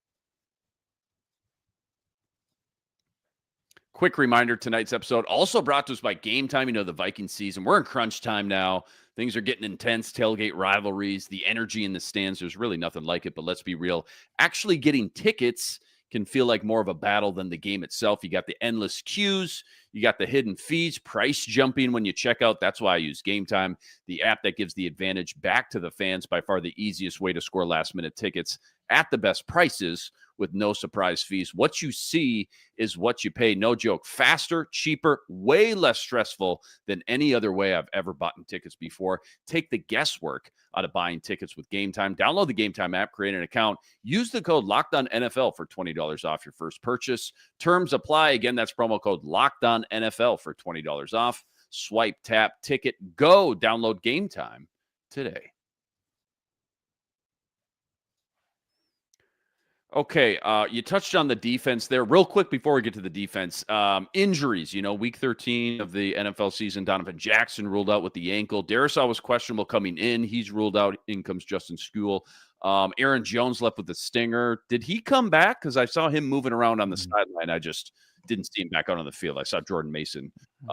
Quick reminder, tonight's episode also brought to us by Game Time. The Vikings season. We're in crunch time now. Things are getting intense, tailgate rivalries, the energy in the stands. There's really nothing like it, but let's be real. Actually getting tickets can feel like more of a battle than the game itself. You got the endless queues. You got the hidden fees, price jumping when you check out. That's why I use Game Time, the app that gives the advantage back to the fans. By far the easiest way to score last-minute tickets at the best prices with no surprise fees. What you see is what you pay. No joke. Faster, cheaper, way less stressful than any other way I've ever bought tickets before. Take the guesswork out of buying tickets with Game Time. Download the Game Time app, create an account, use the code LOCKEDONNFL for $20 off your first purchase. Terms apply. Again, that's promo code LOCKEDONNFL for $20 off. Swipe, tap, ticket, go. Download Game Time today. Okay, you touched on the defense there. Real quick before we get to the defense, injuries, week 13 of the NFL season, Donovan Jackson ruled out with the ankle. Darisaw was questionable coming in. He's ruled out. In comes Justin Skule. Aaron Jones left with a stinger. Did he come back? Because I saw him moving around on the sideline. I just didn't see him back out on the field. I saw Jordan Mason.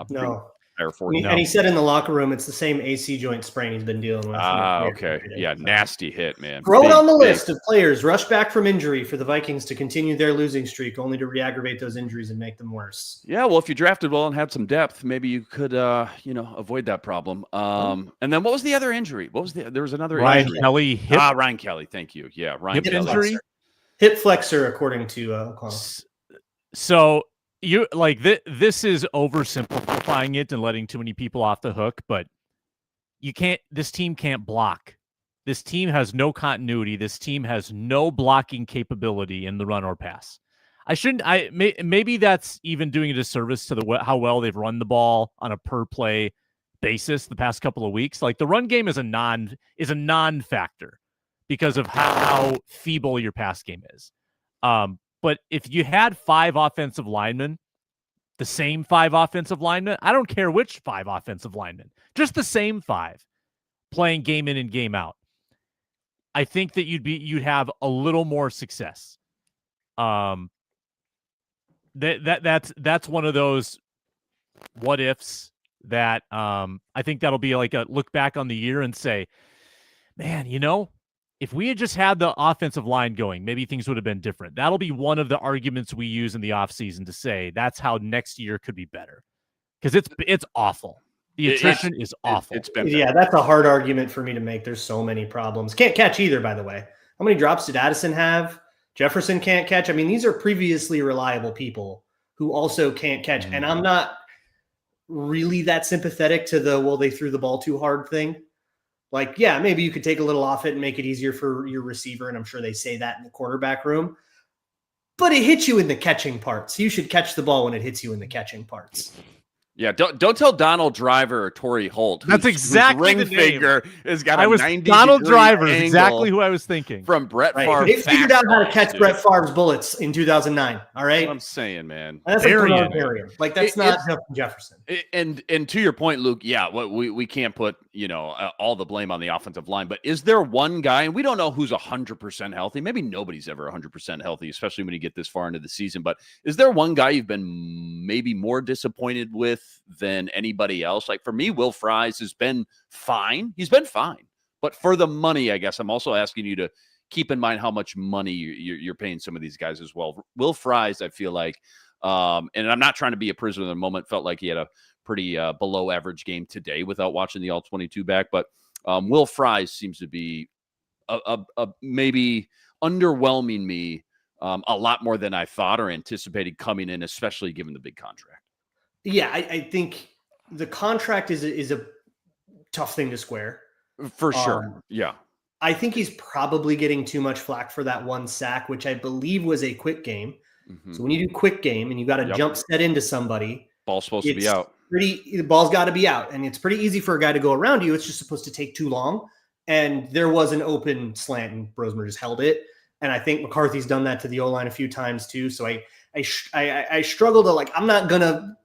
No. Or 40. And he said in the locker room, it's the same AC joint sprain he's been dealing with. Okay. Yeah, nasty hit, man. Throw it on the list of players rush back from injury for the Vikings to continue their losing streak, only to re-aggravate those injuries and make them worse. Yeah, well, if you drafted well and had some depth, maybe you could, avoid that problem. And then what was the other injury? There was another Ryan injury. Kelly hip. Ryan Kelly. Thank you. Yeah, Ryan Hip Kelly. injury. Hip flexor, according to Oklahoma. So you like this is oversimplifying it and letting too many people off the hook, but this team can't block. This team has no continuity. This team has no blocking capability in the run or pass. Maybe that's even doing a disservice to how well they've run the ball on a per play basis the past couple of weeks. Like the run game is a non-factor because of how feeble your pass game is. But if you had 5 offensive linemen, the same 5 offensive linemen, I don't care which 5 offensive linemen, just the same 5 playing game in and game out, I think that you'd have a little more success. That's one of those what ifs that I think that'll be like a look back on the year and say, man, if we had just had the offensive line going, maybe things would have been different. That'll be one of the arguments we use in the offseason to say that's how next year could be better. Because it's awful. The attrition is awful. It's been bad. That's a hard argument for me to make. There's so many problems. Can't catch either, by the way. How many drops did Addison have? Jefferson can't catch. I mean, these are previously reliable people who also can't catch. And I'm not really that sympathetic to they threw the ball too hard thing. Like, yeah, maybe you could take a little off it and make it easier for your receiver, and I'm sure they say that in the quarterback room. But it hits you in the catching parts. You should catch the ball when it hits you in the catching parts. Yeah, don't tell Donald Driver or Torrey Holt. That's exactly whose the ring finger has got a 90 Donald Driver is angle exactly who I was thinking. From Brett Favre. They figured out how to catch Brett Favre's bullets in 2009. All right, that's what I'm saying, man. That's like that's not Justin Jefferson. And to your point, Luke, yeah, we can't put all the blame on the offensive line, but is there one guy, and we don't know who's 100% healthy? Maybe nobody's ever 100% healthy, especially when you get this far into the season. But is there one guy you've been maybe more disappointed with than anybody else? Like for me, Will Fries has been fine. He's been fine. But for the money, I guess I'm also asking you to keep in mind how much money you're paying some of these guys as well. Will Fries, I feel like, and I'm not trying to be a prisoner of the moment, felt like he had a pretty below average game today without watching the all-22 back. But Will Fries seems to be maybe underwhelming me a lot more than I thought or anticipated coming in, especially given the big contract. Yeah, I think the contract is a tough thing to square. For sure. Yeah. I think he's probably getting too much flack for that one sack, which I believe was a quick game. Mm-hmm. So when you do quick game and you got to jump set into somebody, ball's supposed to be out. The ball's got to be out, and it's pretty easy for a guy to go around you. It's just supposed to take too long. And there was an open slant, and Brosmer just held it. And I think McCarthy's done that to the O-line a few times too. So I struggle to I'm not gonna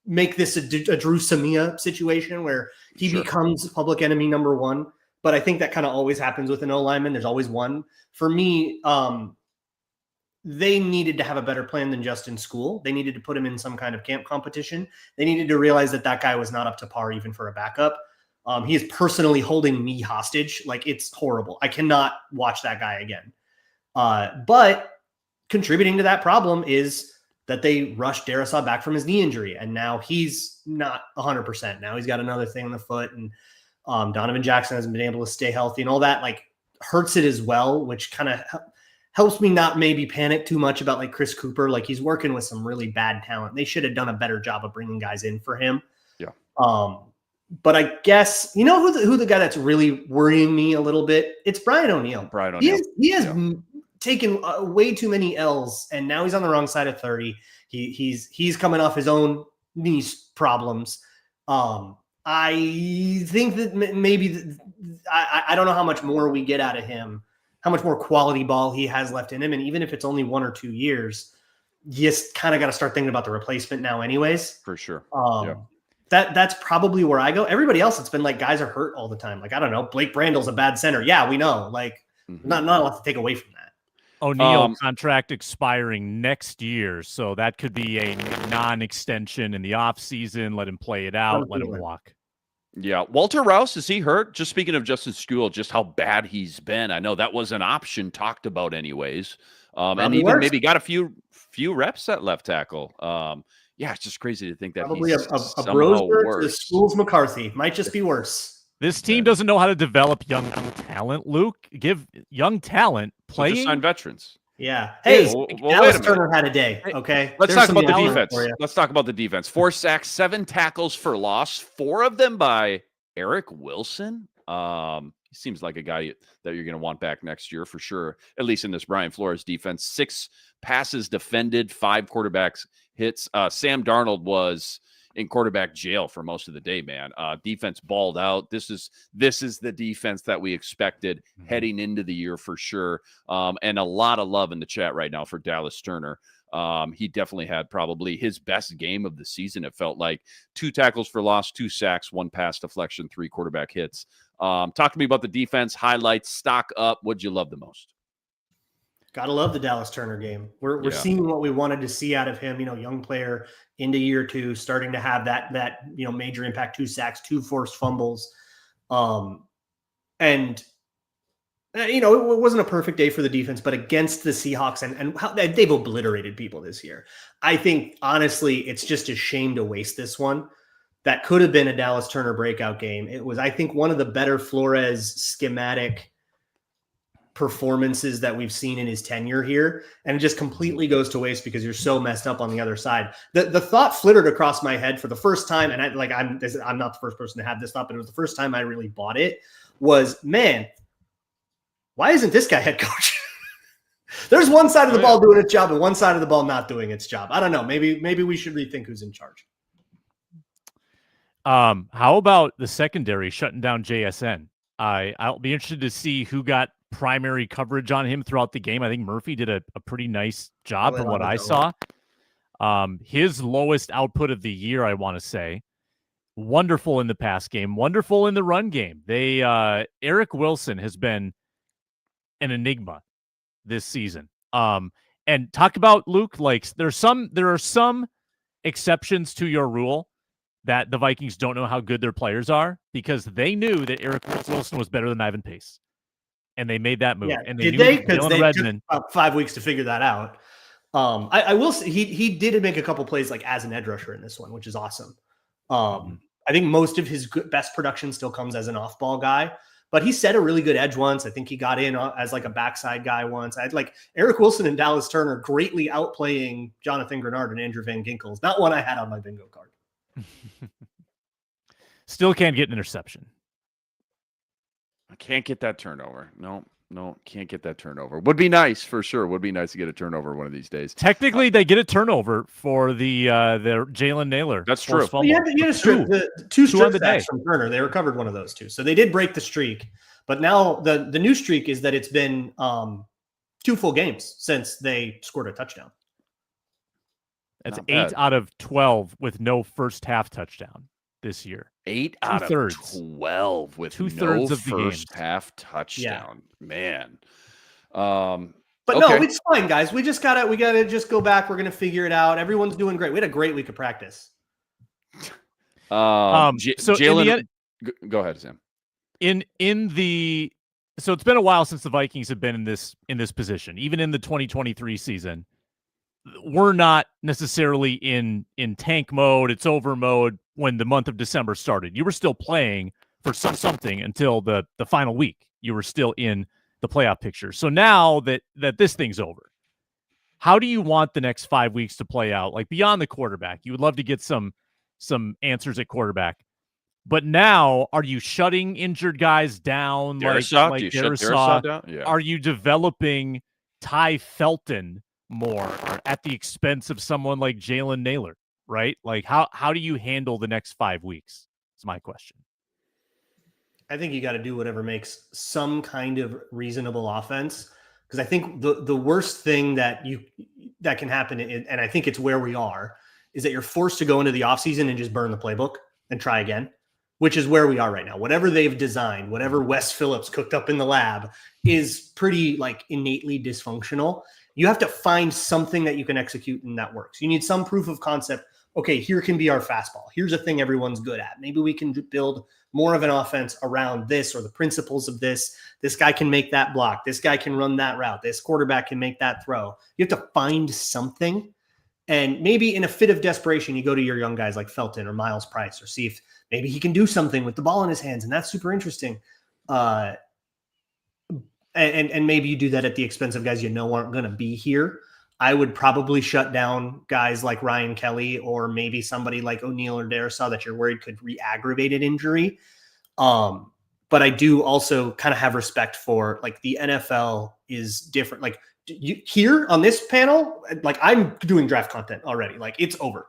make this a Drew Samia situation where he becomes public enemy number one. But I think that kind of always happens with an O-lineman. There's always one. For me, they needed to have a better plan than just in school. They needed to put him in some kind of camp competition. They needed to realize that guy was not up to par even for a backup. He is personally holding me hostage. Like, it's horrible. I cannot watch that guy again. But contributing to that problem is that they rushed Darrisaw back from his knee injury, and now he's not 100%. Now he's got another thing on the foot, and Donovan Jackson hasn't been able to stay healthy, and all that hurts it as well, which kind of helps me not maybe panic too much about Chris Cooper. He's working with some really bad talent. They should have done a better job of bringing guys in for him. Yeah. But I guess, who the guy that's really worrying me a little bit? It's Brian O'Neill. He has taken way too many L's, and now he's on the wrong side of 30. He's coming off his own knee problems. I think that maybe I don't know how much more we get out of him, how much more quality ball he has left in him. And even if it's only 1 or 2 years, you just kind of got to start thinking about the replacement now anyways. For sure. That's probably where I go. Everybody else, it's been guys are hurt all the time. I don't know. Blake Brandle's a bad center. Yeah, we know. Not a lot to take away from that. O'Neal contract expiring next year, so that could be a non-extension in the offseason. Let him play it out. Let him walk. Yeah. Walter Rouse, is he hurt? Just speaking of Justin Skule, just how bad he's been. I know that was an option talked about anyways. And even maybe got a few reps at left tackle. Yeah, it's just crazy to think that probably he's a somehow Brosmer worse. to Skules McCarthy. Might just be worse. This team doesn't know how to develop young talent, Luke. Give young talent playing. So just sign veterans. Yeah. Hey, well, Dallas Turner had a day. Okay. Let's talk about the defense. Let's talk about the defense. 4 sacks, 7 tackles for loss, 4 of them by Eric Wilson. He seems like a guy that you're going to want back next year for sure, at least in this Brian Flores defense. 6 passes defended, 5 quarterbacks hits. Sam Darnold was in quarterback jail for most of the day, man. Defense balled out. This is the defense that we expected heading into the year for sure. And a lot of love in the chat right now for Dallas Turner. He definitely had probably his best game of the season. It felt like 2 tackles for loss, 2 sacks, 1 pass deflection, 3 quarterback hits. Talk to me about the defense highlights. Stock up. What'd you love the most? Gotta love the Dallas Turner game. We're seeing what we wanted to see out of him. Young player into year 2, starting to have that major impact. 2 sacks, 2 forced fumbles, and it wasn't a perfect day for the defense, but against the Seahawks and how they've obliterated people this year. I think honestly, it's just a shame to waste this one. That could have been a Dallas Turner breakout game. It was, I think, one of the better Flores schematic performances that we've seen in his tenure here, and it just completely goes to waste because you're so messed up on the other side. The thought flittered across my head for the first time, and I'm not the first person to have this thought, but it was the first time I really bought it, was, man, why isn't this guy head coach? There's one side of the ball doing its job and one side of the ball not doing its job. I don't know. Maybe we should rethink who's in charge. How about the secondary shutting down JSN? I'll be interested to see who got primary coverage on him throughout the game. I think Murphy did a pretty nice job from what I saw. His lowest output of the year, I want to say. Wonderful in the pass game, wonderful in the run game. Eric Wilson has been an enigma this season. And talk about, Luke, like there are some exceptions to your rule that the Vikings don't know how good their players are because they knew that Eric Wilson was better than Ivan Pace. And they made that move. Yeah. And they Did knew they? Because they Redmond, took about 5 weeks to figure that out. I will say he did make a couple plays like as an edge rusher in this one, which is awesome. I think most of his best production still comes as an off-ball guy, but he set a really good edge once. I think he got in as like a backside guy once. I'd like Eric Wilson and Dallas Turner greatly outplaying Jonathan Grenard and Andrew Van Ginkel. Not one I had on my bingo card. Still can't get an interception. I can't get that turnover. No, can't get that turnover. Would be nice for sure. Would be nice to get a turnover one of these days. Technically, they get a turnover for the Jalen Naylor. That's true. Well, you had to strip two strip sacks from Turner. They recovered one of those 2, so they did break the streak. But now the new streak is that it's been 2 full games since they scored a touchdown. That's 8 out of 12 with no first half touchdown this year. 8 out of 12 with no first half touchdown. Yeah. Man. But no, it's fine, guys. We gotta just go back. We're gonna figure it out. Everyone's doing great. We had a great week of practice. Jalen, go ahead, Sam. So it's been a while since the Vikings have been in this position. Even in the 2023 season, we're not necessarily in tank mode. It's over mode when the month of December started. You were still playing for something until the final week. You were still in the playoff picture. So now that this thing's over, how do you want the next 5 weeks to play out? Like beyond the quarterback, you would love to get some answers at quarterback. But now, are you shutting injured guys down? Like Darisaw down? Yeah. Are you developing Ty Felton more at the expense of someone like Jalen Naylor, right? Like how do you handle the next 5 weeks? Is my question. I think you got to do whatever makes some kind of reasonable offense. Because I think the worst thing that can happen, and I think it's where we are, is that you're forced to go into the offseason and just burn the playbook and try again. which is where we are right now. Whatever they've designed, whatever Wes Phillips cooked up in the lab is pretty like innately dysfunctional. You have to find something that you can execute and that works. You need some proof of concept. Okay, here can be our fastball. Here's a thing everyone's good at. Maybe we can build more of an offense around this or the principles of this. This guy can make that block. This guy can run that route. This quarterback can make that throw. You have to find something. And maybe in a fit of desperation, you go to your young guys like Felton or Miles Price or see if maybe he can do something with the ball in his hands. And that's super interesting. And maybe you do that at the expense of guys aren't going to be here. I would probably shut down guys like Ryan Kelly or maybe somebody like O'Neal or Darisaw that you're worried could re-aggravate an injury. But I do also kind of have respect for like the NFL is different. Like you here on this panel, like I'm doing draft content already, like it's over,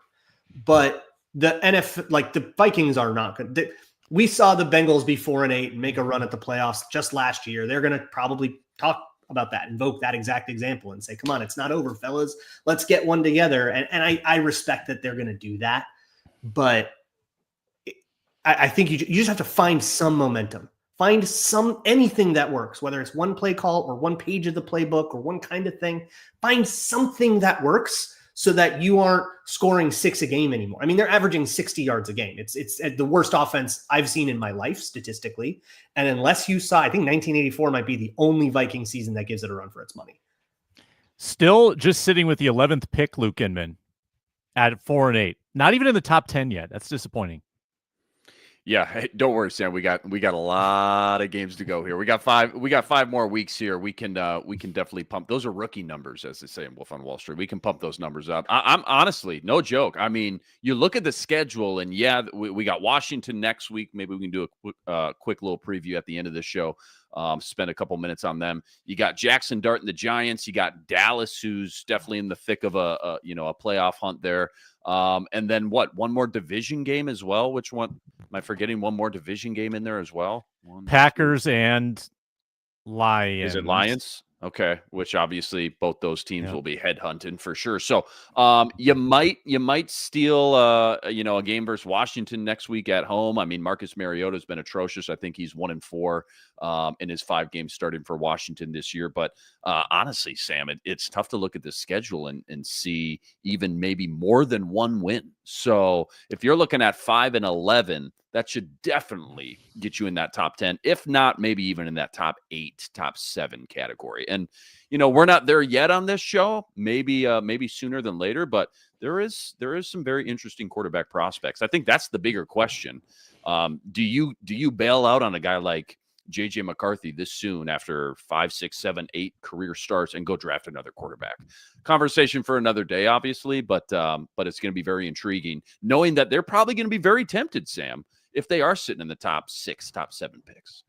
but the NFL, like the Vikings are not good. We saw the Bengals be 4-8 and make a run at the playoffs just last year. They're going to probably talk about that, invoke that exact example and say, come on, it's not over, fellas. Let's get one together. And I respect that they're going to do that. But I think you just have to find some momentum. Find anything that works, whether it's one play call or one page of the playbook or one kind of thing. Find something that works so that you aren't scoring 6 a game anymore. I mean, they're averaging 60 yards a game. It's the worst offense I've seen in my life statistically. And unless you saw, I think 1984 might be the only Viking season that gives it a run for its money. Still just sitting with the 11th pick, Luke Inman, at 4-8. Not even in the top 10 yet. That's disappointing. Yeah, hey, don't worry, Sam. We got a lot of games to go here. We got 5 more weeks here. We can definitely pump. Those are rookie numbers, as they say in Wolf on Wall Street. We can pump those numbers up. I'm honestly, no joke. I mean, you look at the schedule, and yeah, we got Washington next week. Maybe we can do a quick little preview at the end of the show. Spend a couple minutes on them. You got Jackson Dart and the Giants. You got Dallas, who's definitely in the thick of a playoff hunt there. And then one more division game as well. Which one am I forgetting? One more division game in there as well. Packers and Lions. Is it Lions? Okay, which obviously both those teams will be headhunting for sure. So you might steal a game versus Washington next week at home. I mean, Marcus Mariota has been atrocious. I think he's 1-4 in his 5 games starting for Washington this year. But honestly, Sam, it's tough to look at the schedule and see even maybe more than one win. So if you're looking at 5-11, that should definitely get you in that top 10, if not maybe even in that top 8, top 7 category. And, we're not there yet on this show, maybe sooner than later, but there is some very interesting quarterback prospects. I think that's the bigger question. Do you bail out on a guy like JJ McCarthy this soon after 5, 6, 7, 8 career starts and go draft another quarterback? Conversation for another day, obviously, but it's going to be very intriguing knowing that they're probably going to be very tempted, Sam, if they are sitting in the top 6, top 7 picks.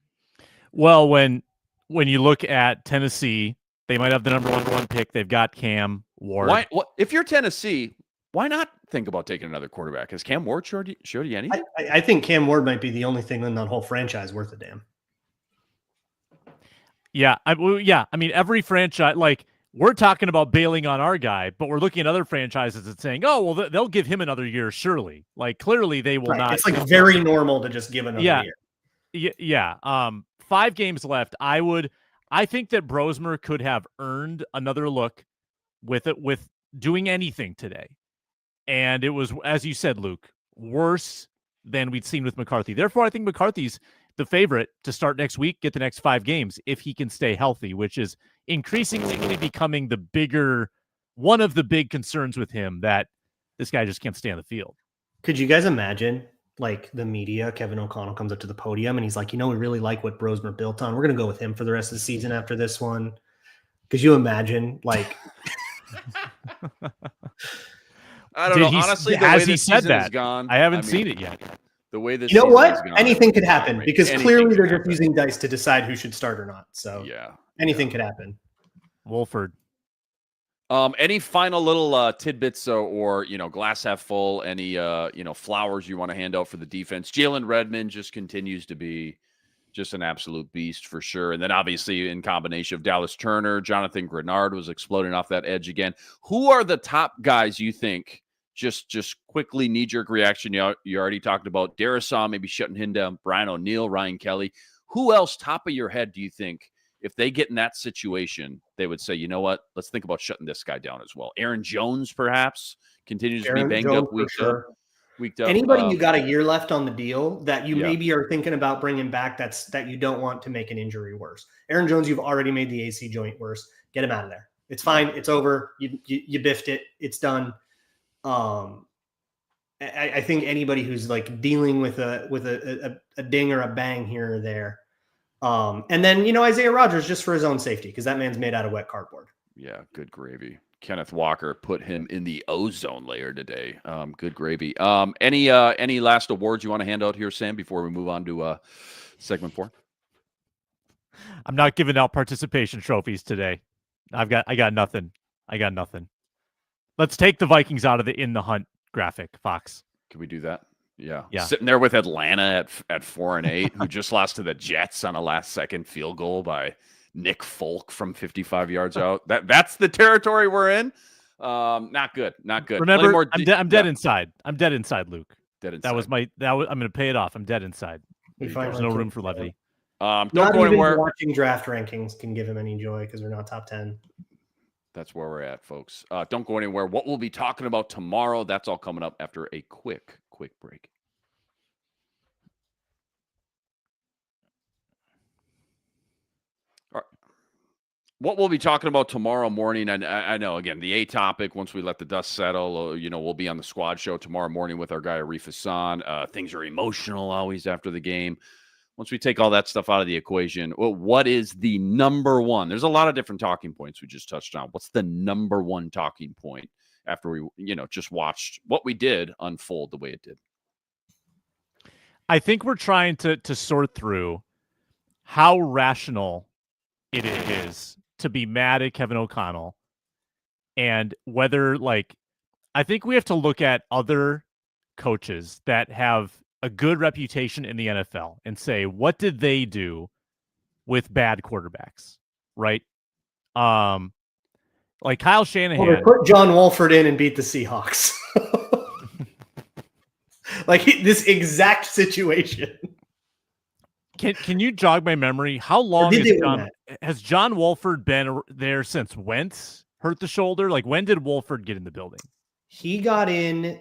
Well, when you look at Tennessee, they might have the number 1 pick. They've got Cam Ward. If you're Tennessee, why not think about taking another quarterback? Has Cam Ward showed you anything? I think Cam Ward might be the only thing in that whole franchise worth a damn. Yeah, I mean, every franchise, like, we're talking about bailing on our guy, but we're looking at other franchises and saying, oh, well, they'll give him another year, surely. Like, clearly they will not. It's like very normal to just give another year. Yeah. 5 games left. I think that Brosmer could have earned another look with doing anything today. And it was, as you said, Luke, worse than we'd seen with McCarthy. Therefore, I think McCarthy's the favorite to start next week, get the next 5 games if he can stay healthy, which is increasingly becoming one of the big concerns with him, that this guy just can't stay on the field. Could you guys imagine, like, the media, Kevin O'Connell comes up to the podium and he's like, we really like what Brosmer built on. We're going to go with him for the rest of the season after this one. Could you imagine, like... I don't know. Honestly, has he said that? I haven't seen it yet. The way this, anything could happen because clearly they're just using dice to decide who should start or not. So anything could happen. Wolford. Any final little tidbits or glass half full? Any flowers you want to hand out for the defense? Jalen Redmond just continues to be just an absolute beast for sure. And then obviously in combination of Dallas Turner, Jonathan Grenard was exploding off that edge again. Who are the top guys you think Just quickly, knee-jerk reaction. You already talked about Darisaw maybe shutting him down, Brian O'Neill, Ryan Kelly. Who else, top of your head, do you think, if they get in that situation, they would say, you know what, let's think about shutting this guy down as well? Aaron Jones, perhaps, continues to be banged up, weeked up. Anybody you got a year left on the deal that you Yeah. maybe are thinking about bringing back that you don't want to make an injury worse. Aaron Jones, you've already made the AC joint worse. Get him out of there. It's fine. It's over. You biffed it. It's done. I think anybody who's like dealing with a ding or a bang here or there. And then, Isaiah Rodgers just for his own safety, because that man's made out of wet cardboard. Yeah, good gravy. Kenneth Walker put him in the ozone layer today. Good gravy. Any last awards you want to hand out here, Sam, before we move on to segment 4? I'm not giving out participation trophies today. I got nothing. Let's take the Vikings out of the in the hunt graphic, Fox. Can we do that? Yeah. Yeah. Sitting there with Atlanta at 4-8, who just lost to the Jets on a last-second field goal by Nick Folk from 55 yards out. That's the territory we're in. Not good. Remember, I'm dead inside. I'm dead inside, Luke. Dead inside. I'm going to pay it off. I'm dead inside. There's no room for levity. Don't Not go even anywhere. watching draft rankings can give him any joy because they're not top 10. That's where we're at, folks. Don't go anywhere. What we'll be talking about tomorrow, that's all coming up after a quick break. All right. What we'll be talking about tomorrow morning, and I know, again, the A topic, once we let the dust settle, we'll be on the squad show tomorrow morning with our guy, Arif Hassan. Things are emotional always after the game. Once we take all that stuff out of the equation, what is the number one? There's a lot of different talking points we just touched on. What's the number one talking point after we, just watched what we did unfold the way it did? I think we're trying to sort through how rational it is to be mad at Kevin O'Connell and whether, I think we have to look at other coaches that have a good reputation in the NFL and say, what did they do with bad quarterbacks? Right. Like Kyle Shanahan. Well, they put John Wolford in and beat the Seahawks. This exact situation. Can you jog my memory? How long has John Wolford been there since Wentz hurt the shoulder? When did Wolford get in the building? He got in,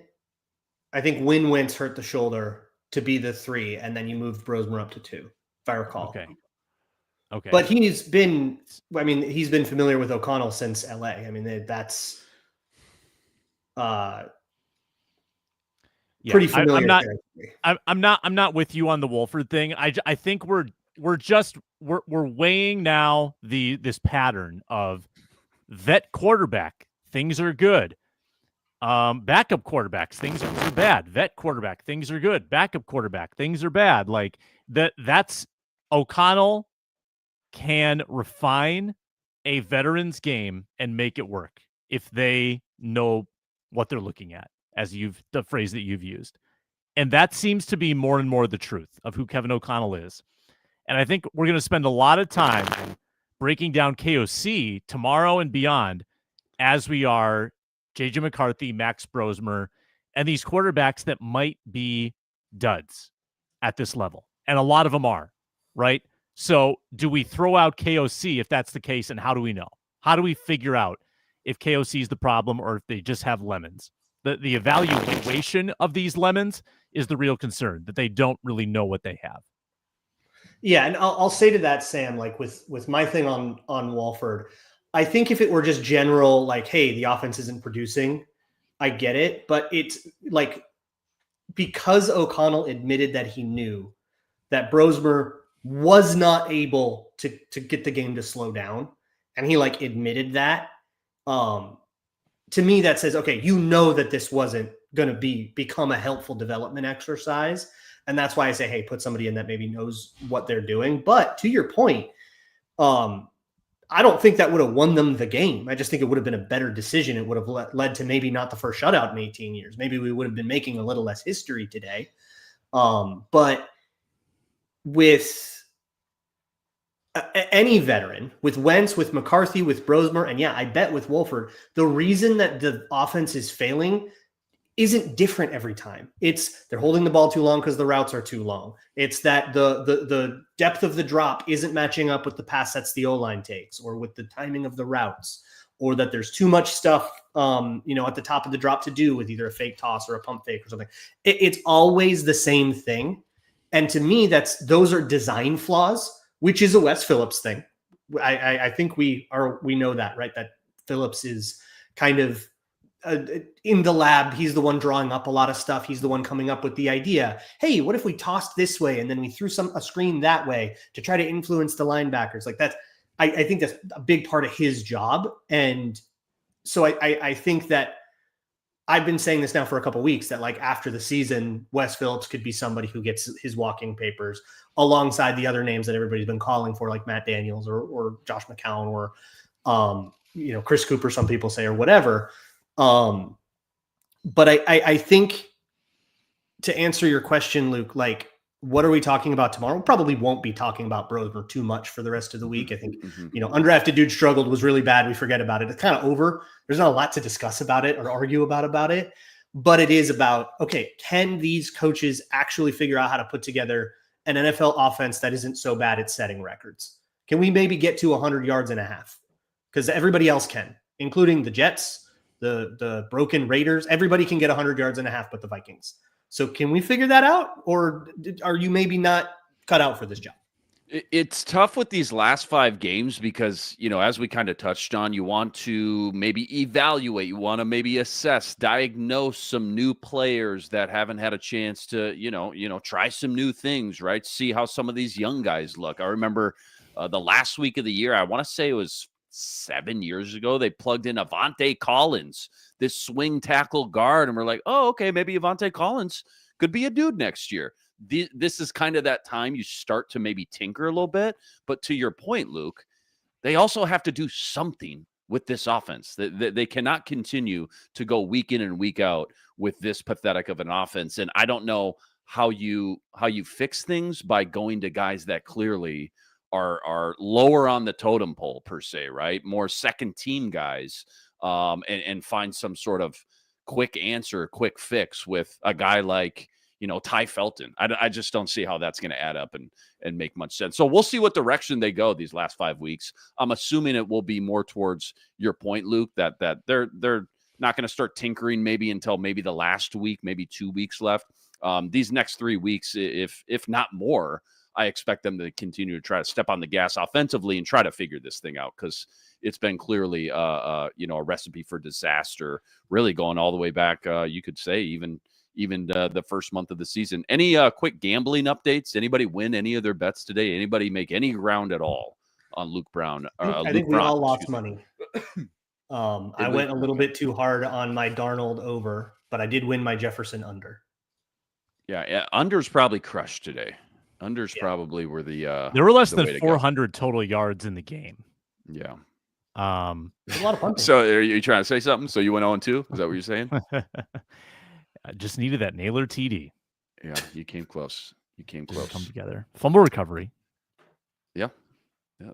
I think, when Wentz hurt the shoulder to be the 3, and then you moved Brosmer up to 2, if I recall. Okay. But he's been familiar with O'Connell since LA. I mean, that's pretty familiar. I'm not with you on the Wolford thing. I think we're weighing now this pattern of vet quarterback, things are good. Backup quarterbacks, things are bad. Vet quarterback, things are good. Backup quarterback, things are bad. That's O'Connell can refine a veteran's game and make it work if they know what they're looking at, as the phrase that you've used. And that seems to be more and more the truth of who Kevin O'Connell is. And I think we're going to spend a lot of time breaking down KOC tomorrow and beyond as we are J.J. McCarthy, Max Brosmer, and these quarterbacks that might be duds at this level. And a lot of them are, right? So do we throw out KOC if that's the case, and how do we know? How do we figure out if KOC is the problem or if they just have lemons? The evaluation of these lemons is the real concern, that they don't really know what they have. Yeah, and I'll say to that, Sam, with my thing on Wolford, I think if it were just general, hey, the offense isn't producing, I get it. But it's because O'Connell admitted that he knew that Brosmer was not able to get the game to slow down, and he admitted that, to me, that says, okay, that this wasn't going to become a helpful development exercise. And that's why I say, hey, put somebody in that maybe knows what they're doing. But to your point, I don't think that would have won them the game. I just think it would have been a better decision. It would have led to maybe not the first shutout in 18 years. Maybe we would have been making a little less history today. But with any veteran, with Wentz, with McCarthy, with Brosmer, and I bet with Wolford, the reason that the offense is failing isn't different every time. It's they're holding the ball too long because the routes are too long. It's that the depth of the drop isn't matching up with the pass sets the O-line takes, or with the timing of the routes, or that there's too much stuff, at the top of the drop to do with either a fake toss or a pump fake or something. It's always the same thing. And to me, those are design flaws, which is a Wes Phillips thing. I think we know that, right? That Phillips is kind of in the lab. He's the one drawing up a lot of stuff. He's the one coming up with the idea. Hey, what if we tossed this way and then we threw a screen that way to try to influence the linebackers? Like that. I think that's a big part of his job. And so I think that I've been saying this now for a couple of weeks, that like after the season, Wes Phillips could be somebody who gets his walking papers alongside the other names that everybody's been calling for, like Matt Daniels or Josh McCown or, Chris Cooper, some people say, or whatever. But I think, to answer your question, Luke, like, what are we talking about tomorrow? We probably won't be talking about Brosmer too much for the rest of the week. I think, undrafted dude struggled, was really bad. We forget about it. It's kind of over. There's not a lot to discuss about it or argue about it, but it is about, okay, can these coaches actually figure out how to put together an NFL offense that isn't so bad at setting records? Can we maybe get to 100 yards and a half? Because everybody else can, including the Jets, the broken Raiders. Everybody can get 100 yards and a half but the Vikings. So can we figure that out, or are you maybe not cut out for this job? It's tough with these last 5 games because, as we kind of touched on, you want to maybe evaluate, you want to maybe assess, diagnose some new players that haven't had a chance to, try some new things, right? See how some of these young guys look. I remember the last week of the year, I want to say it was 7 years ago, they plugged in Avante Collins, this swing tackle guard, and we're like, oh, okay, maybe Avante Collins could be a dude next year. This is kind of that time you start to maybe tinker a little bit. But to your point, Luke, they also have to do something with this offense. They cannot continue to go week in and week out with this pathetic of an offense. And I don't know how you fix things by going to guys that clearly are lower on the totem pole per se, right? More second team guys, and find some sort of quick answer, quick fix with a guy like, Ty Felton. I just don't see how that's going to add up and make much sense. So we'll see what direction they go these last 5 weeks. I'm assuming it will be more towards your point, Luke, that they're not going to start tinkering maybe until maybe the last week, maybe 2 weeks left. These next 3 weeks, if not more, I expect them to continue to try to step on the gas offensively and try to figure this thing out, because it's been clearly a recipe for disaster, really going all the way back. You could say even the first month of the season. Any quick gambling updates? Anybody win any of their bets today? Anybody make any ground at all on Luke Brown? I think we all lost money. I went a little bit too hard on my Darnold over, but I did win my Jefferson under. Yeah, unders probably crushed today. Unders probably were the there were less than 400 total yards in the game. Yeah. A lot of fun. So are you trying to say something? So you went 0-2? Is that what you're saying? I just needed that Naylor TD. Yeah, you came close. Come together. Fumble recovery. Yeah,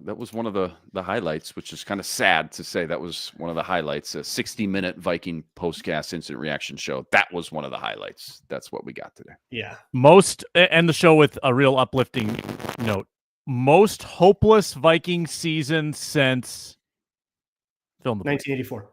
that was one of the highlights, which is kind of sad to say. That was one of the highlights. A 60-minute Viking postcast instant reaction show. That was one of the highlights. That's what we got today. Yeah. And the show with a real uplifting note. Most hopeless Viking season since 1984.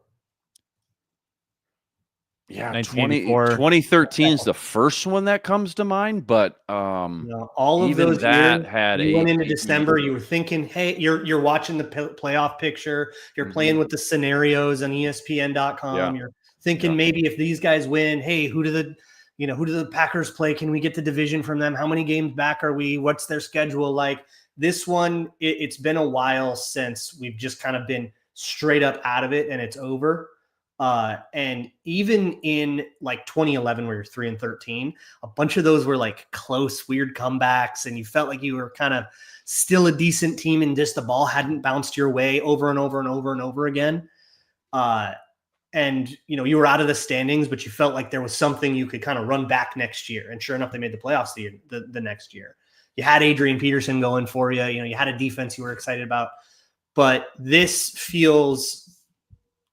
Yeah, 2013 is the first one that comes to mind, but all of even those that years, had you went into December, you were thinking, hey, you're watching the playoff picture, you're playing with the scenarios on ESPN.com, Yeah. You're thinking maybe if these guys win, hey, who do the Packers play? Can we get the division from them? How many games back are we? What's their schedule like? This one, it's been a while since we've just kind of been straight up out of it and it's over. And even in like 2011, where you're 3-13, a bunch of those were like close, weird comebacks, and you felt like you were kind of still a decent team, and just the ball hadn't bounced your way over and over and over and over again. And you were out of the standings, but you felt like there was something you could kind of run back next year. And sure enough, they made the playoffs the next year. You had Adrian Peterson going for you. You had a defense you were excited about. But this feels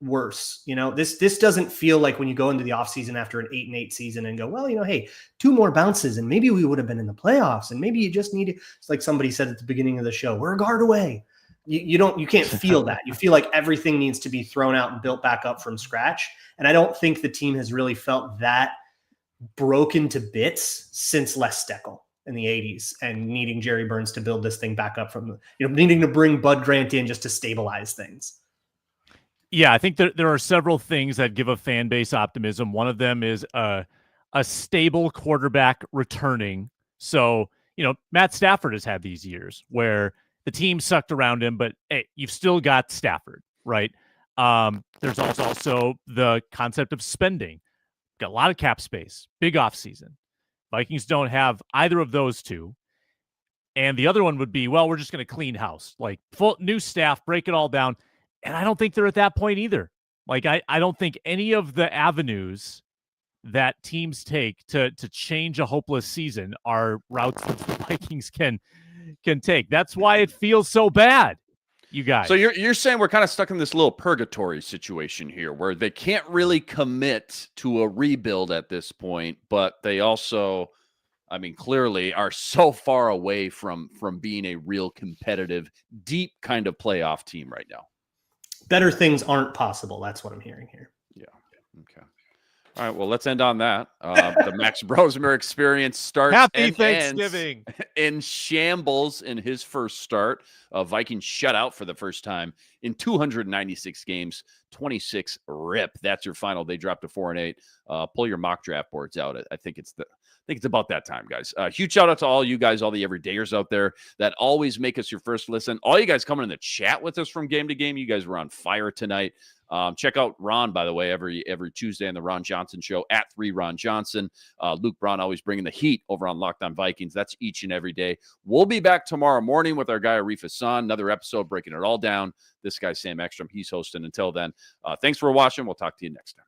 worse. This doesn't feel like when you go into the offseason after an 8-8 season and go, well, hey, 2 more bounces and maybe we would have been in the playoffs, and maybe you just need to, it's like somebody said at the beginning of the show, we're a guard away. You can't feel that. You feel like everything needs to be thrown out and built back up from scratch. And I don't think the team has really felt that broken to bits since Les Steckel in the 80s and needing Jerry Burns to build this thing back up from needing to bring Bud Grant in just to stabilize things. Yeah, I think there are several things that give a fan base optimism. One of them is a stable quarterback returning. So, Matt Stafford has had these years where the team sucked around him, but hey, you've still got Stafford, right? There's also the concept of spending. Got a lot of cap space, big offseason. Vikings don't have either of those two. And the other one would be, well, we're just going to clean house, like full new staff, break it all down. And I don't think they're at that point either. Like, I don't think any of the avenues that teams take to change a hopeless season are routes that the Vikings can take. That's why it feels so bad, you guys. So you're saying we're kind of stuck in this little purgatory situation here where they can't really commit to a rebuild at this point, but they also, clearly are so far away from being a real competitive, deep kind of playoff team right now. Better things aren't possible. That's what I'm hearing here. Yeah. Okay. All right. Well, let's end on that. The Max Brosmer experience starts Happy Thanksgiving in shambles in his first start. Vikings shutout for the first time in 296 games, 26 rip. That's your final. They dropped to 4-8. Pull your mock draft boards out. I think it's about that time, guys. Huge shout out to all you guys, all the everydayers out there that always make us your first listen. All you guys coming in the chat with us from game to game. You guys were on fire tonight. Check out Ron, by the way, every Tuesday on the Ron Johnson Show at 3 Ron Johnson. Luke Braun always bringing the heat over on Locked On Vikings. That's each and every day. We'll be back tomorrow morning with our guy Arif Hassan. Another episode breaking it all down. This guy's Sam Ekstrom. He's hosting. Until then, thanks for watching. We'll talk to you next time.